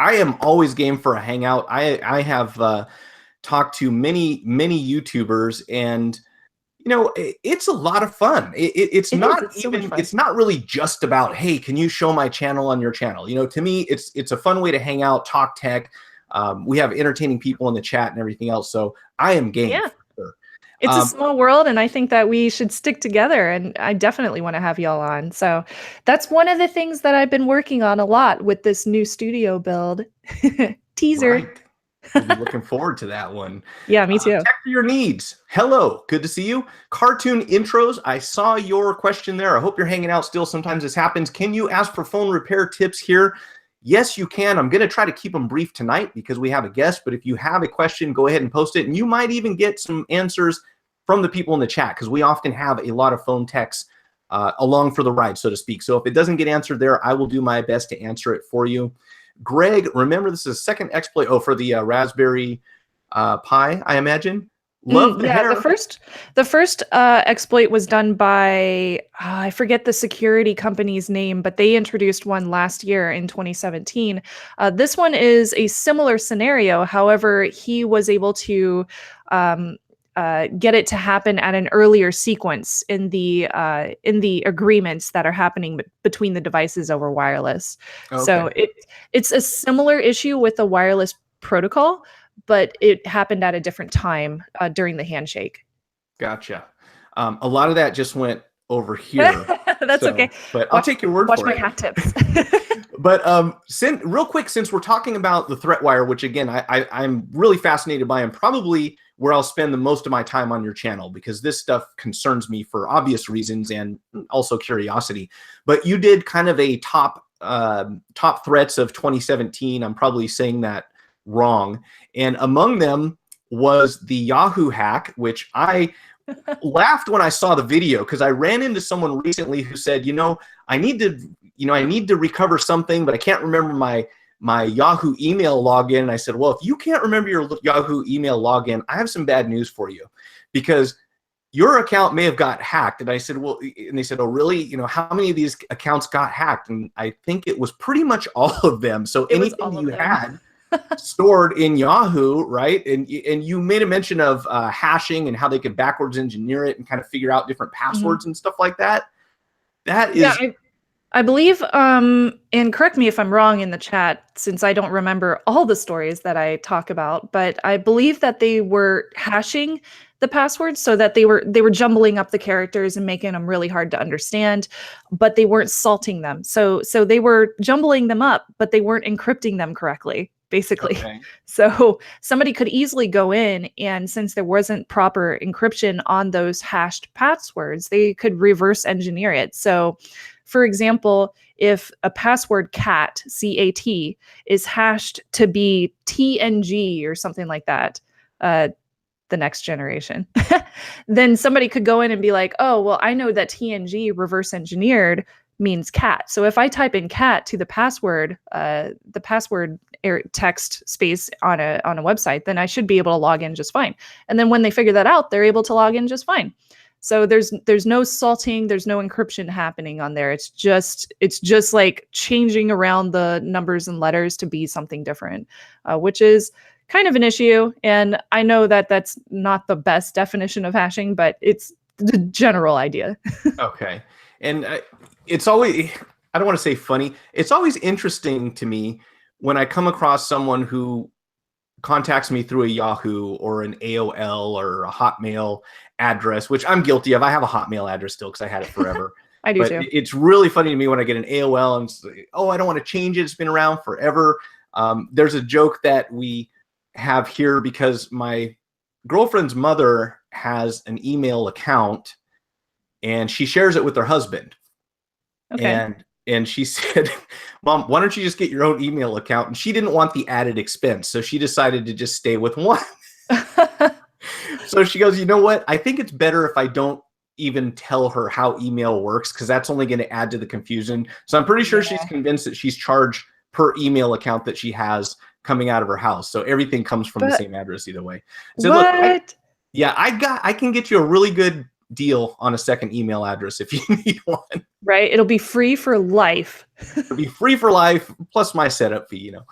Speaker 1: I am always game for a hangout. I have talked to many YouTubers, and it's a lot of fun. It's not really just about, hey, can you show my channel on your channel? To me, it's a fun way to hang out, talk tech. We have entertaining people in the chat and everything else. So I am game.
Speaker 2: Yeah. Sure. It's a small world, and I think that we should stick together, and I definitely want to have y'all on. So that's one of the things that I've been working on a lot with this new studio build. Teaser.
Speaker 1: Right. We'll be looking forward to that one.
Speaker 2: Yeah, me too.
Speaker 1: Tech for your needs. Hello, good to see you. Cartoon intros. I saw your question there. I hope you're hanging out still. Sometimes this happens. Can you ask for phone repair tips here? Yes, you can. I'm going to try to keep them brief tonight because we have a guest, but if you have a question, go ahead and post it, and you might even get some answers from the people in the chat, because we often have a lot of phone techs along for the ride, so to speak. So if it doesn't get answered there, I will do my best to answer it for you. Greg, remember, this is a second exploit for the Raspberry Pi, I imagine. Love the hair.
Speaker 2: The first exploit was done by I forget the security company's name, but they introduced one last year in 2017. This one is a similar scenario. However, he was able to get it to happen at an earlier sequence in the agreements that are happening between the devices over wireless. Okay. So it's a similar issue with the wireless protocol, but it happened at a different time during the handshake.
Speaker 1: Gotcha. A lot of that just went over here.
Speaker 2: That's okay.
Speaker 1: But I'll take your word for it.
Speaker 2: Watch my hat tips.
Speaker 1: But real quick, since we're talking about the Threatwire, which again, I'm really fascinated by, and probably where I'll spend the most of my time on your channel, because this stuff concerns me for obvious reasons and also curiosity. But you did kind of a top threats of 2017. I'm probably saying that wrong. And among them was the Yahoo hack, which I laughed when I saw the video, because I ran into someone recently who said, I need to recover something, but I can't remember my Yahoo email login. And I said, well, if you can't remember your Yahoo email login, I have some bad news for you, because your account may have got hacked. And I said, well, and they said, oh, really? How many of these accounts got hacked? And I think it was pretty much all of them. So anything you had stored in Yahoo, right? And you made a mention of hashing and how they could backwards engineer it and kind of figure out different passwords and stuff like that. That is...
Speaker 2: Yeah, I believe, and correct me if I'm wrong in the chat, since I don't remember all the stories that I talk about, but I believe that they were hashing the passwords so that they were jumbling up the characters and making them really hard to understand, but they weren't salting them. So they were jumbling them up, but they weren't encrypting them correctly, basically. Okay. So somebody could easily go in, and since there wasn't proper encryption on those hashed passwords, they could reverse engineer it. So for example, if a password cat, C-A-T, is hashed to be TNG or something like that, the next generation, then somebody could go in and be like, oh, well, I know that TNG reverse engineered means cat. So if I type in cat to the password text space on a website, then I should be able to log in just fine. And then when they figure that out, they're able to log in just fine. So there's no salting, there's no encryption happening on there. It's just like changing around the numbers and letters to be something different, which is kind of an issue. And I know that that's not the best definition of hashing, but it's the general idea.
Speaker 1: Okay. And it's always, I don't want to say funny, it's always interesting to me when I come across someone who contacts me through a Yahoo or an AOL or a Hotmail address, which I'm guilty of. I have a Hotmail address still because I had it forever.
Speaker 2: I do too.
Speaker 1: It's really funny to me when I get an AOL and say, oh, I don't want to change it. It's been around forever. There's a joke that we have here because my girlfriend's mother has an email account, and she shares it with her husband.
Speaker 2: Okay.
Speaker 1: And she said, Mom, why don't you just get your own email account? And she didn't want the added expense, so she decided to just stay with one. So she goes, you know what? I think it's better if I don't even tell her how email works, because that's only going to add to the confusion. So I'm pretty sure she's convinced that she's charged per email account that she has coming out of her house. So everything comes from the same address either way. So
Speaker 2: what?
Speaker 1: look, I can get you a really good deal on a second email address if you need one.
Speaker 2: Right. It'll be free for life.
Speaker 1: It'll be free for life, plus my setup fee, you know.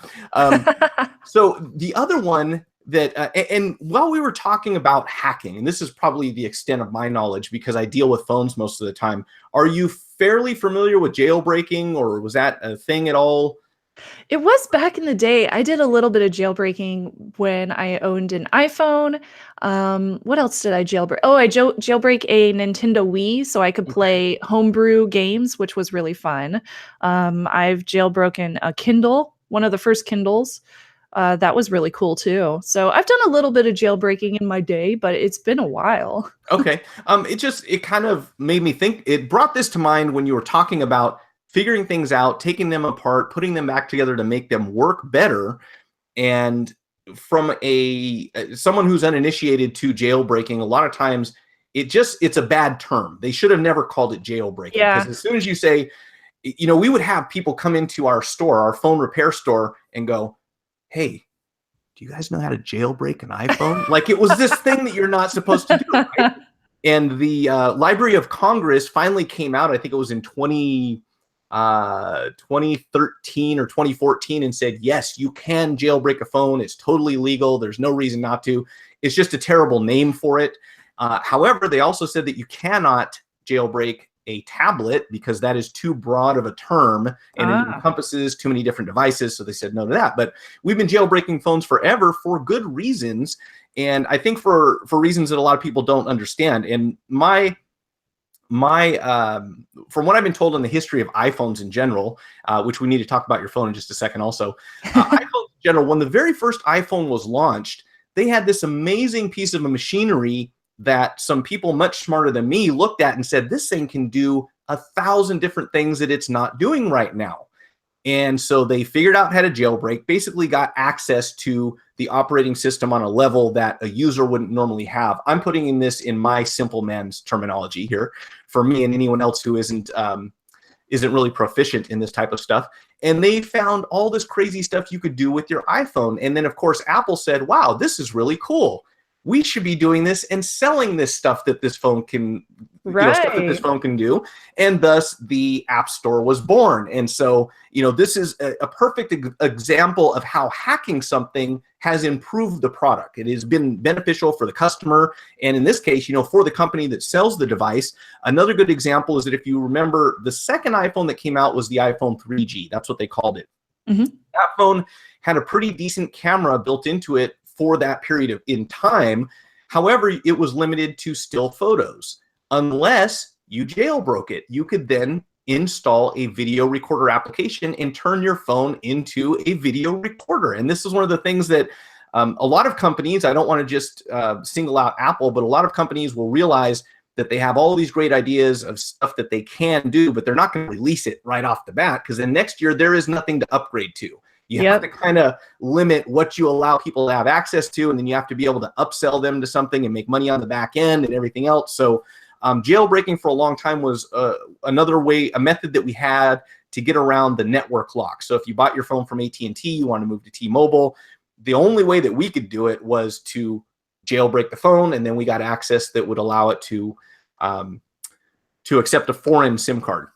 Speaker 1: So the other one that, and while we were talking about hacking, and this is probably the extent of my knowledge because I deal with phones most of the time, are you fairly familiar with jailbreaking, or was that a thing at all?
Speaker 2: It was back in the day. I did a little bit of jailbreaking when I owned an iPhone. What else did I jailbreak? Oh, I jailbreak a Nintendo Wii so I could play homebrew games, which was really fun. I've jailbroken a Kindle, one of the first Kindles. That was really cool too. So I've done a little bit of jailbreaking in my day, but it's been a while.
Speaker 1: Okay. It kind of made me think, it brought this to mind when you were talking about figuring things out, taking them apart, putting them back together to make them work better. And from someone who's uninitiated to jailbreaking, a lot of times it's a bad term. They should have never called it jailbreaking.
Speaker 2: Yeah.
Speaker 1: Because as soon as you say, you know, we would have people come into our store, our phone repair store, and go, hey, do you guys know how to jailbreak an iPhone? Like, it was this thing that you're not supposed to do, right? And the Library of Congress finally came out, I think it was in 2013 or 2014, and said, yes, you can jailbreak a phone. It's totally legal. There's no reason not to. It's just a terrible name for it. However, they also said that you cannot jailbreak a tablet because that is too broad of a term and it encompasses too many different devices. So they said no to that. But we've been jailbreaking phones forever for good reasons. And I think for reasons that a lot of people don't understand. And from what I've been told in the history of iPhones in general, which we need to talk about your phone in just a second also, iPhones in general, when the very first iPhone was launched, they had this amazing piece of machinery that some people much smarter than me looked at and said, this thing can do 1,000 different things that it's not doing right now. And so they figured out how to jailbreak, basically got access to the operating system on a level that a user wouldn't normally have. I'm putting in this in my simple man's terminology here for me and anyone else who isn't really proficient in this type of stuff. And they found all this crazy stuff you could do with your iPhone. And then, of course, Apple said, wow, this is really cool. We should be doing this and selling this stuff that this phone can, stuff that this phone can do. And thus the App Store was born. And so, this is a perfect example of how hacking something has improved the product. It has been beneficial for the customer. And in this case, for the company that sells the device. Another good example is that if you remember, the second iPhone that came out was the iPhone 3G. That's what they called it. Mm-hmm. That phone had a pretty decent camera built into it for that period in time. However, it was limited to still photos. Unless you jailbroke it, you could then install a video recorder application and turn your phone into a video recorder. And this is one of the things that a lot of companies, I don't want to just single out Apple, but a lot of companies will realize that they have all these great ideas of stuff that they can do, but they're not going to release it right off the bat, because then next year there is nothing to upgrade to. You have to kind of limit what you allow people to have access to, and then you have to be able to upsell them to something and make money on the back end and everything else. So jailbreaking for a long time was another way, a method that we had to get around the network lock. So if you bought your phone from AT&T, you want to move to T-Mobile, the only way that we could do it was to jailbreak the phone, and then we got access that would allow it to accept a foreign SIM card.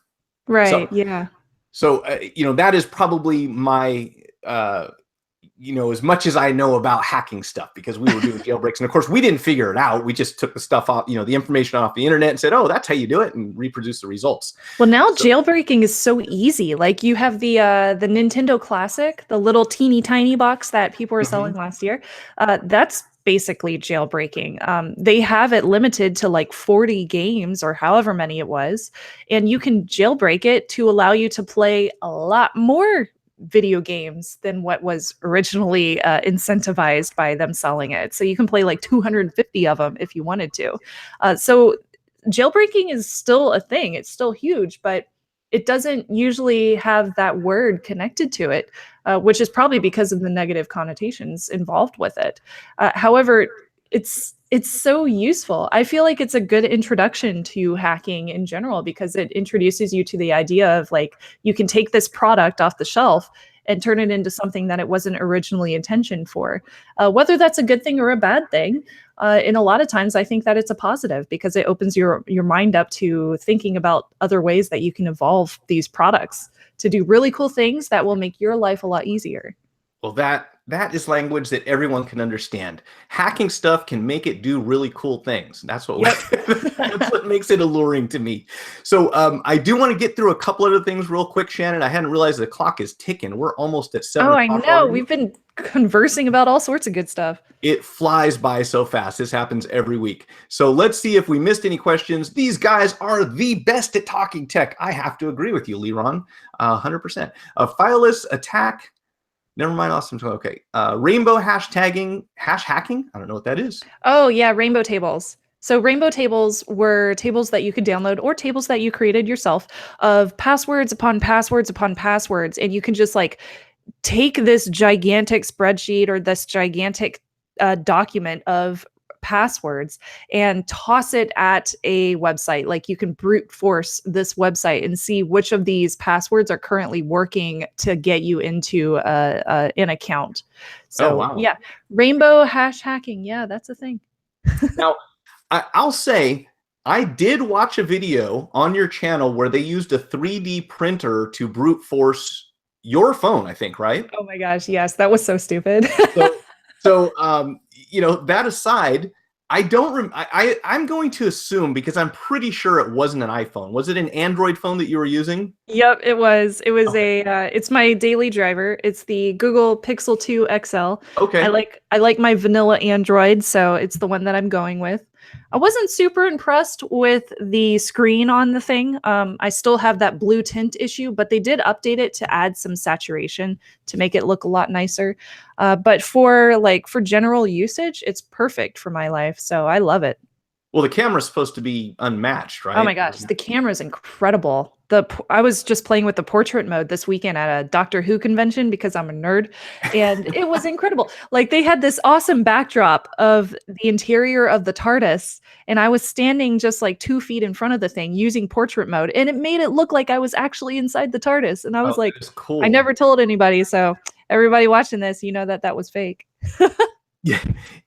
Speaker 2: Right,
Speaker 1: so,
Speaker 2: yeah.
Speaker 1: So, that is probably my, as much as I know about hacking stuff, because we were doing jailbreaks. And of course, we didn't figure it out. We just took the stuff off, the information off the internet and said, oh, that's how you do it, and reproduce the results.
Speaker 2: Well, now jailbreaking is so easy. Like, you have the Nintendo Classic, the little teeny tiny box that people were selling last year. That's basically jailbreaking. They have it limited to like 40 games or however many it was, and you can jailbreak it to allow you to play a lot more video games than what was originally incentivized by them selling it. So you can play like 250 of them if you wanted to. So jailbreaking is still a thing. It's still huge, but it doesn't usually have that word connected to it, which is probably because of the negative connotations involved with it. However, it's so useful. I feel like it's a good introduction to hacking in general because it introduces you to the idea of like you can take this product off the shelf and turn it into something that it wasn't originally intentioned for. Whether that's a good thing or a bad thing, and a lot of times I think that it's a positive because it opens your mind up to thinking about other ways that you can evolve these products to do really cool things that will make your life a lot easier.
Speaker 1: Well, that is language that everyone can understand. Hacking stuff can make it do really cool things. That's what that's what makes it alluring to me. So I do want to get through a couple other things real quick, Shannon. I hadn't realized the clock is ticking. We're almost at 7
Speaker 2: Oh, I
Speaker 1: o'clock
Speaker 2: know.
Speaker 1: already.
Speaker 2: We've been conversing about all sorts of good stuff.
Speaker 1: It flies by so fast. This happens every week. So let's see if we missed any questions. These guys are the best at talking tech. I have to agree with you, Leron, 100%. A fileless attack. Never mind, awesome. Okay. Rainbow hash hacking. I don't know what that is.
Speaker 2: Oh, yeah. Rainbow tables. So rainbow tables were tables that you could download or tables that you created yourself of passwords upon passwords upon passwords. And you can just like take this gigantic spreadsheet or this gigantic document of passwords and toss it at a website. Like you can brute force this website and see which of these passwords are currently working to get you into an account. So
Speaker 1: wow.
Speaker 2: Yeah, rainbow hash hacking. Yeah, that's a thing.
Speaker 1: Now, I'll say I did watch a video on your channel where they used a 3D printer to brute force your phone, I think, right?
Speaker 2: Oh my gosh, yes, that was so stupid.
Speaker 1: So you know, that aside, I'm going to assume, because I'm pretty sure it wasn't an iPhone. Was it an Android phone that you were using?
Speaker 2: Yep, it was. It was it's my daily driver. It's the Google Pixel 2 XL.
Speaker 1: Okay.
Speaker 2: I like my vanilla Android, so it's the one that I'm going with. I wasn't super impressed with the screen on the thing. I still have that blue tint issue, but they did update it to add some saturation to make it look a lot nicer. But for general usage, it's perfect for my life, so I love it.
Speaker 1: Well, the camera's supposed to be unmatched, right?
Speaker 2: Oh my gosh, the camera's incredible. I was just playing with the portrait mode this weekend at a Doctor Who convention because I'm a nerd, and it was incredible. Like they had this awesome backdrop of the interior of the TARDIS, and I was standing just like 2 feet in front of the thing using portrait mode, and it made it look like I was actually inside the TARDIS. And I was like,
Speaker 1: cool.
Speaker 2: I never told anybody, so everybody watching this, you know that was fake.
Speaker 1: Yeah,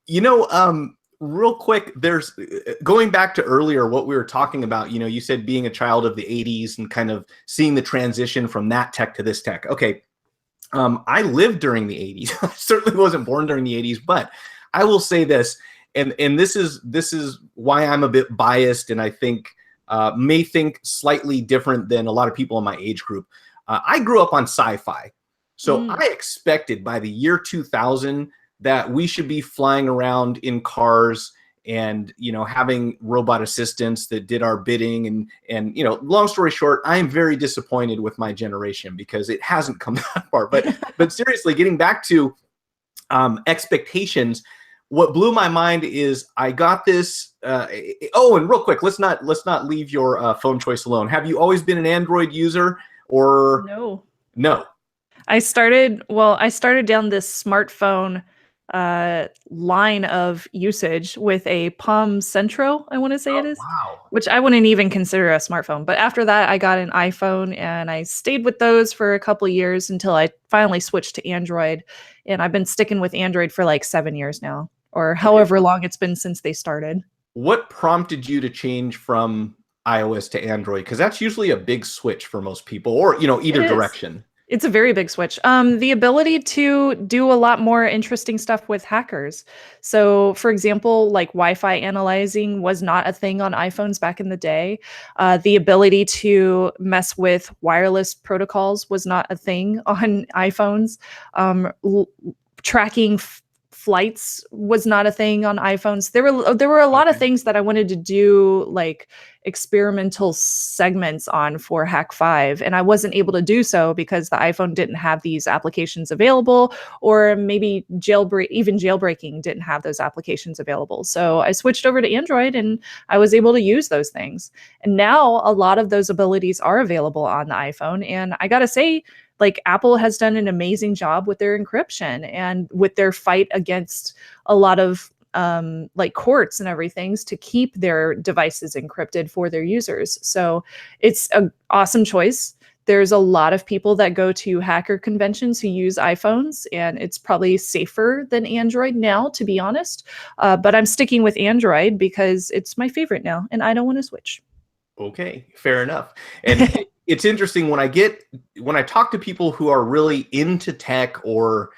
Speaker 1: you know, real quick, there's going back to earlier what we were talking about. You know, you said being a child of the 80s and kind of seeing the transition from that tech to this tech. Okay, I lived during the 80s. I certainly wasn't born during the 80s, but I will say this, and this is why I'm a bit biased, and I think may think slightly different than a lot of people in my age group. I grew up on sci-fi, so I expected by the year 2000 that we should be flying around in cars and, you know, having robot assistants that did our bidding. And you know, long story short, I am very disappointed with my generation because it hasn't come that far. But seriously, getting back to expectations, what blew my mind is I got this. Oh, and real quick, let's not leave your phone choice alone. Have you always been an Android user or
Speaker 2: No?
Speaker 1: No.
Speaker 2: I started down this smartphone line of usage with a Palm Centro, I want to say it is.
Speaker 1: Wow.
Speaker 2: Which I wouldn't even consider a smartphone. But after that, I got an iPhone and I stayed with those for a couple of years until I finally switched to Android. And I've been sticking with Android for like 7 years now, or however long it's been since they started.
Speaker 1: What prompted you to change from iOS to Android? Because that's usually a big switch for most people, or, you know, either direction.
Speaker 2: It's a very big switch. The ability to do a lot more interesting stuff with hackers. So, for example, like Wi-Fi analyzing was not a thing on iPhones back in the day. The ability to mess with wireless protocols was not a thing on iPhones. Tracking flights was not a thing on iPhones. There were a lot of things that I wanted to do, like experimental segments on for Hak5, and I wasn't able to do so because the iPhone didn't have these applications available, or maybe jailbreaking didn't have those applications available. So I switched over to Android and I was able to use those things. And now a lot of those abilities are available on the iPhone. And I gotta say, like, Apple has done an amazing job with their encryption and with their fight against a lot of like courts and everything to keep their devices encrypted for their users. So it's an awesome choice. There's a lot of people that go to hacker conventions who use iPhones, and it's probably safer than Android now, to be honest. But I'm sticking with Android because it's my favorite now, and I don't want to switch.
Speaker 1: Okay, fair enough. And it's interesting when I talk to people who are really into tech, or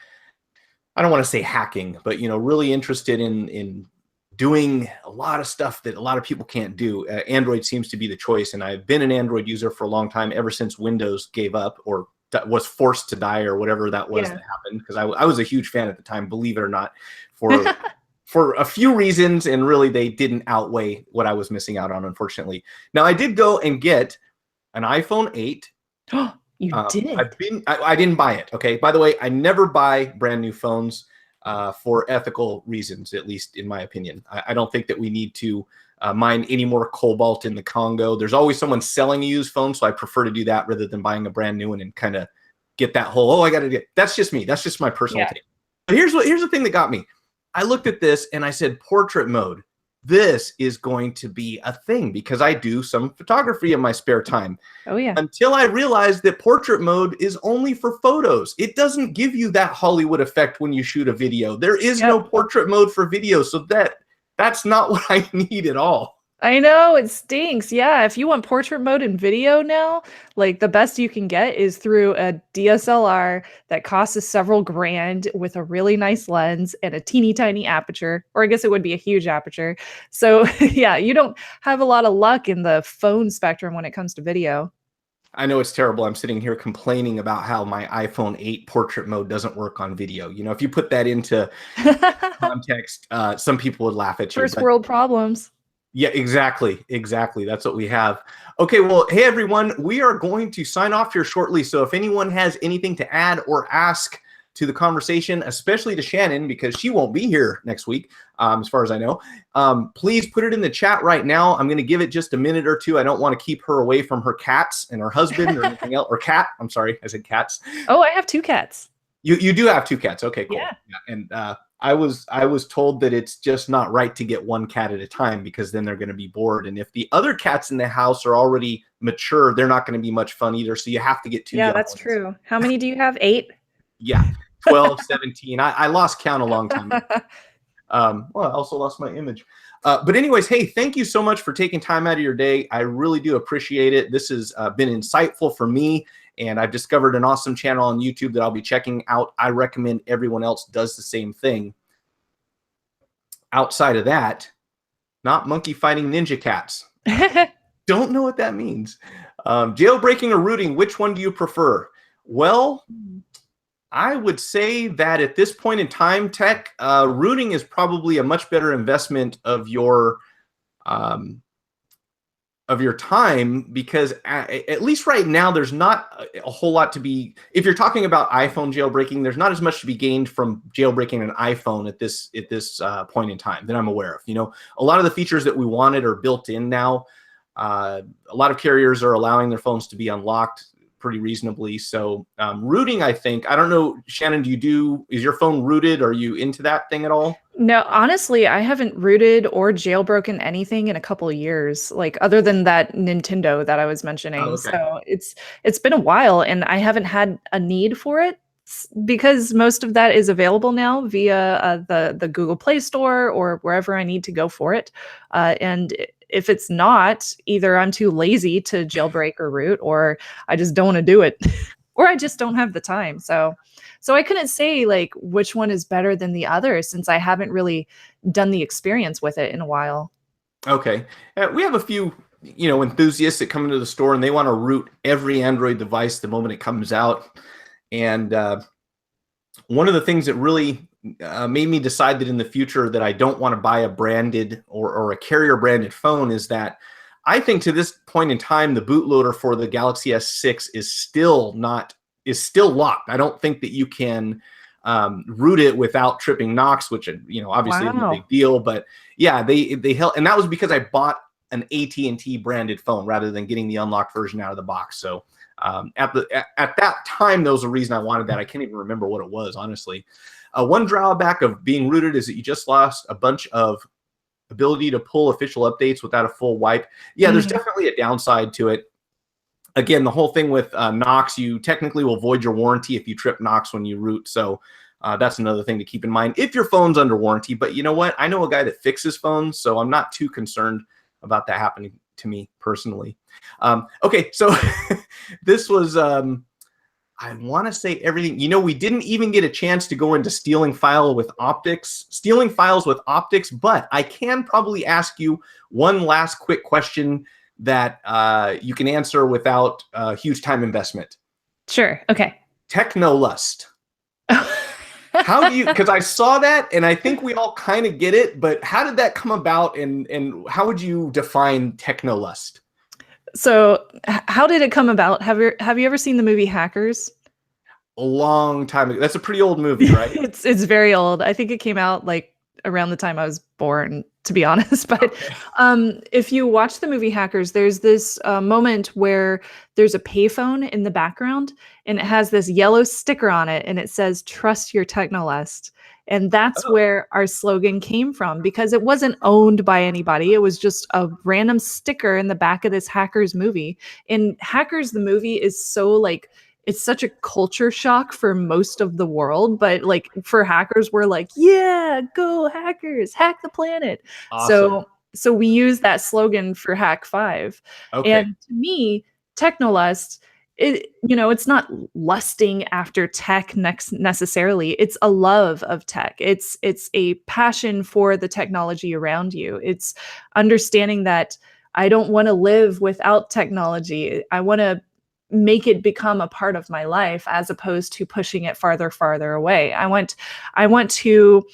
Speaker 1: I don't want to say hacking, but really interested in doing a lot of stuff that a lot of people can't do. Android seems to be the choice, and I've been an Android user for a long time, ever since Windows gave up or was forced to die, or whatever that was that happened. Because I was a huge fan at the time, believe it or not, for a few reasons, and really they didn't outweigh what I was missing out on, unfortunately. Now, I did go and get an iPhone 8.
Speaker 2: You did?
Speaker 1: I didn't buy it. Okay. By the way, I never buy brand new phones for ethical reasons, at least in my opinion. I don't think that we need to mine any more cobalt in the Congo. There's always someone selling a used phone, so I prefer to do that rather than buying a brand new one and kind of get that whole, I got to get. That's just me. That's just my personal take. But here's the thing that got me. I looked at this and I said, portrait mode. This is going to be a thing because I do some photography in my spare time.
Speaker 2: Oh, yeah.
Speaker 1: Until I realized that portrait mode is only for photos. It doesn't give you that Hollywood effect when you shoot a video. There is no portrait mode for video, so that's not what I need at all.
Speaker 2: I know, it stinks. Yeah, if you want portrait mode in video now, like the best you can get is through a DSLR that costs us several grand with a really nice lens and a teeny tiny aperture, or I guess it would be a huge aperture. So yeah, you don't have a lot of luck in the phone spectrum when it comes to video.
Speaker 1: I know it's terrible. I'm sitting here complaining about how my iPhone 8 portrait mode doesn't work on video. If you put that into context, some people would laugh at you.
Speaker 2: First world problems.
Speaker 1: Yeah, exactly. That's what we have. Okay, well, hey, everyone, we are going to sign off here shortly. So if anyone has anything to add or ask to the conversation, especially to Shannon, because she won't be here next week, as far as I know, please put it in the chat right now. I'm going to give it just a minute or two. I don't want to keep her away from her cats and her husband or anything else. Or cat. I'm sorry, I said cats.
Speaker 2: Oh, I have 2 cats.
Speaker 1: You do have 2 cats. Okay, cool.
Speaker 2: Yeah.
Speaker 1: And I was told that it's just not right to get 1 cat at a time because then they're going to be bored. And if the other cats in the house are already mature, they're not going to be much fun either. So you have to get 2.
Speaker 2: Yeah, that's true. How many do you have? 8?
Speaker 1: Yeah, 12, 17. I lost count a long time ago. Well, I also lost my image. But anyways, hey, thank you so much for taking time out of your day. I really do appreciate it. This has been insightful for me. And I've discovered an awesome channel on YouTube that I'll be checking out. I recommend everyone else does the same thing. Outside of that, not monkey fighting ninja cats. Don't know what that means. Jailbreaking or rooting, which one do you prefer? Well, I would say that at this point in time, tech, rooting is probably a much better investment of your time, because at least right now there's not a whole lot to be, if you're talking about iPhone jailbreaking, there's not as much to be gained from jailbreaking an iPhone at this point in time that I'm aware of. A lot of the features that we wanted are built in now. A lot of carriers are allowing their phones to be unlocked pretty reasonably. So rooting, I think, I don't know, Shannon, is your phone rooted? Are you into that thing at all?
Speaker 2: No, honestly, I haven't rooted or jailbroken anything in a couple of years, like other than that Nintendo that I was mentioning.
Speaker 1: Oh, okay.
Speaker 2: So it's been a while and I haven't had a need for it because most of that is available now via the Google Play Store or wherever I need to go for it. And if it's not, either I'm too lazy to jailbreak or root, or I just don't want to do it, or I just don't have the time. So I couldn't say like which one is better than the other since I haven't really done the experience with it in a while.
Speaker 1: Okay. We have a few, enthusiasts that come into the store and they want to root every Android device the moment it comes out. And one of the things that really made me decide that in the future that I don't want to buy a branded or a carrier branded phone is that I think to this point in time, the bootloader for the Galaxy S6 is still locked. I don't think that you can root it without tripping Knox, which, you know, obviously isn't a big deal, but yeah, they held, and that was because I bought an AT&T branded phone rather than getting the unlocked version out of the box. So at that time, there was a reason I wanted that. I can't even remember what it was, honestly. One drawback of being rooted is that you just lost a bunch of ability to pull official updates without a full wipe. Yeah, there's definitely a downside to it. Again, the whole thing with Knox, you technically will void your warranty if you trip Knox when you root. So that's another thing to keep in mind if your phone's under warranty. But you know what? I know a guy that fixes phones, so I'm not too concerned about that happening to me personally. Okay, so this was, I want to say everything. You know, we didn't even get a chance to go into stealing files with optics, but I can probably ask you one last quick question that you can answer without huge time investment.
Speaker 2: Sure. Okay.
Speaker 1: Technolust. How do you, because I saw that and I think we all kind of get it, but how did that come about and how would you define Technolust?
Speaker 2: So how did it come about? Have you ever seen the movie Hackers?
Speaker 1: A long time ago. That's a pretty old movie, right?
Speaker 2: It's very old. I think it came out like around the time I was born, to be honest. But if you watch the movie Hackers, there's this moment where there's a payphone in the background and it has this yellow sticker on it and it says, "Trust your Technolust." And that's where our slogan came from, because it wasn't owned by anybody. It was just a random sticker in the back of this Hackers movie. And Hackers, the movie, is so like, it's such a culture shock for most of the world, but like for Hackers, we're like, yeah, go Hackers, hack the planet.
Speaker 1: Awesome.
Speaker 2: So we use that slogan for Hak5.
Speaker 1: Okay.
Speaker 2: And to me, Technolust, it's not lusting after tech necessarily. It's a love of tech. It's a passion for the technology around you. It's understanding that I don't want to live without technology. I want to make it become a part of my life as opposed to pushing it farther away. I want to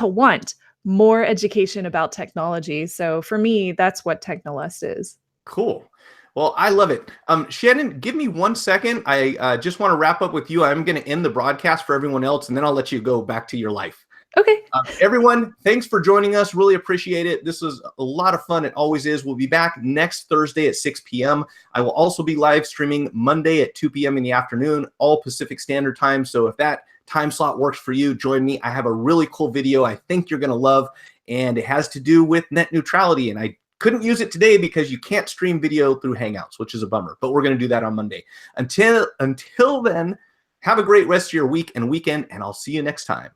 Speaker 2: want more education about technology. So for me, that's what Technolust is.
Speaker 1: Cool. Well, I love it. Shannon, give me 1 second. I just want to wrap up with you. I'm going to end the broadcast for everyone else, and then I'll let you go back to your life.
Speaker 2: Okay.
Speaker 1: Everyone, thanks for joining us. Really appreciate it. This was a lot of fun. It always is. We'll be back next Thursday at 6 p.m. I will also be live streaming Monday at 2 p.m. in the afternoon, all Pacific Standard Time. So if that time slot works for you, join me. I have a really cool video I think you're going to love, and it has to do with net neutrality. And I couldn't use it today because you can't stream video through Hangouts, which is a bummer, but we're going to do that on Monday. Until then, have a great rest of your week and weekend, and I'll see you next time.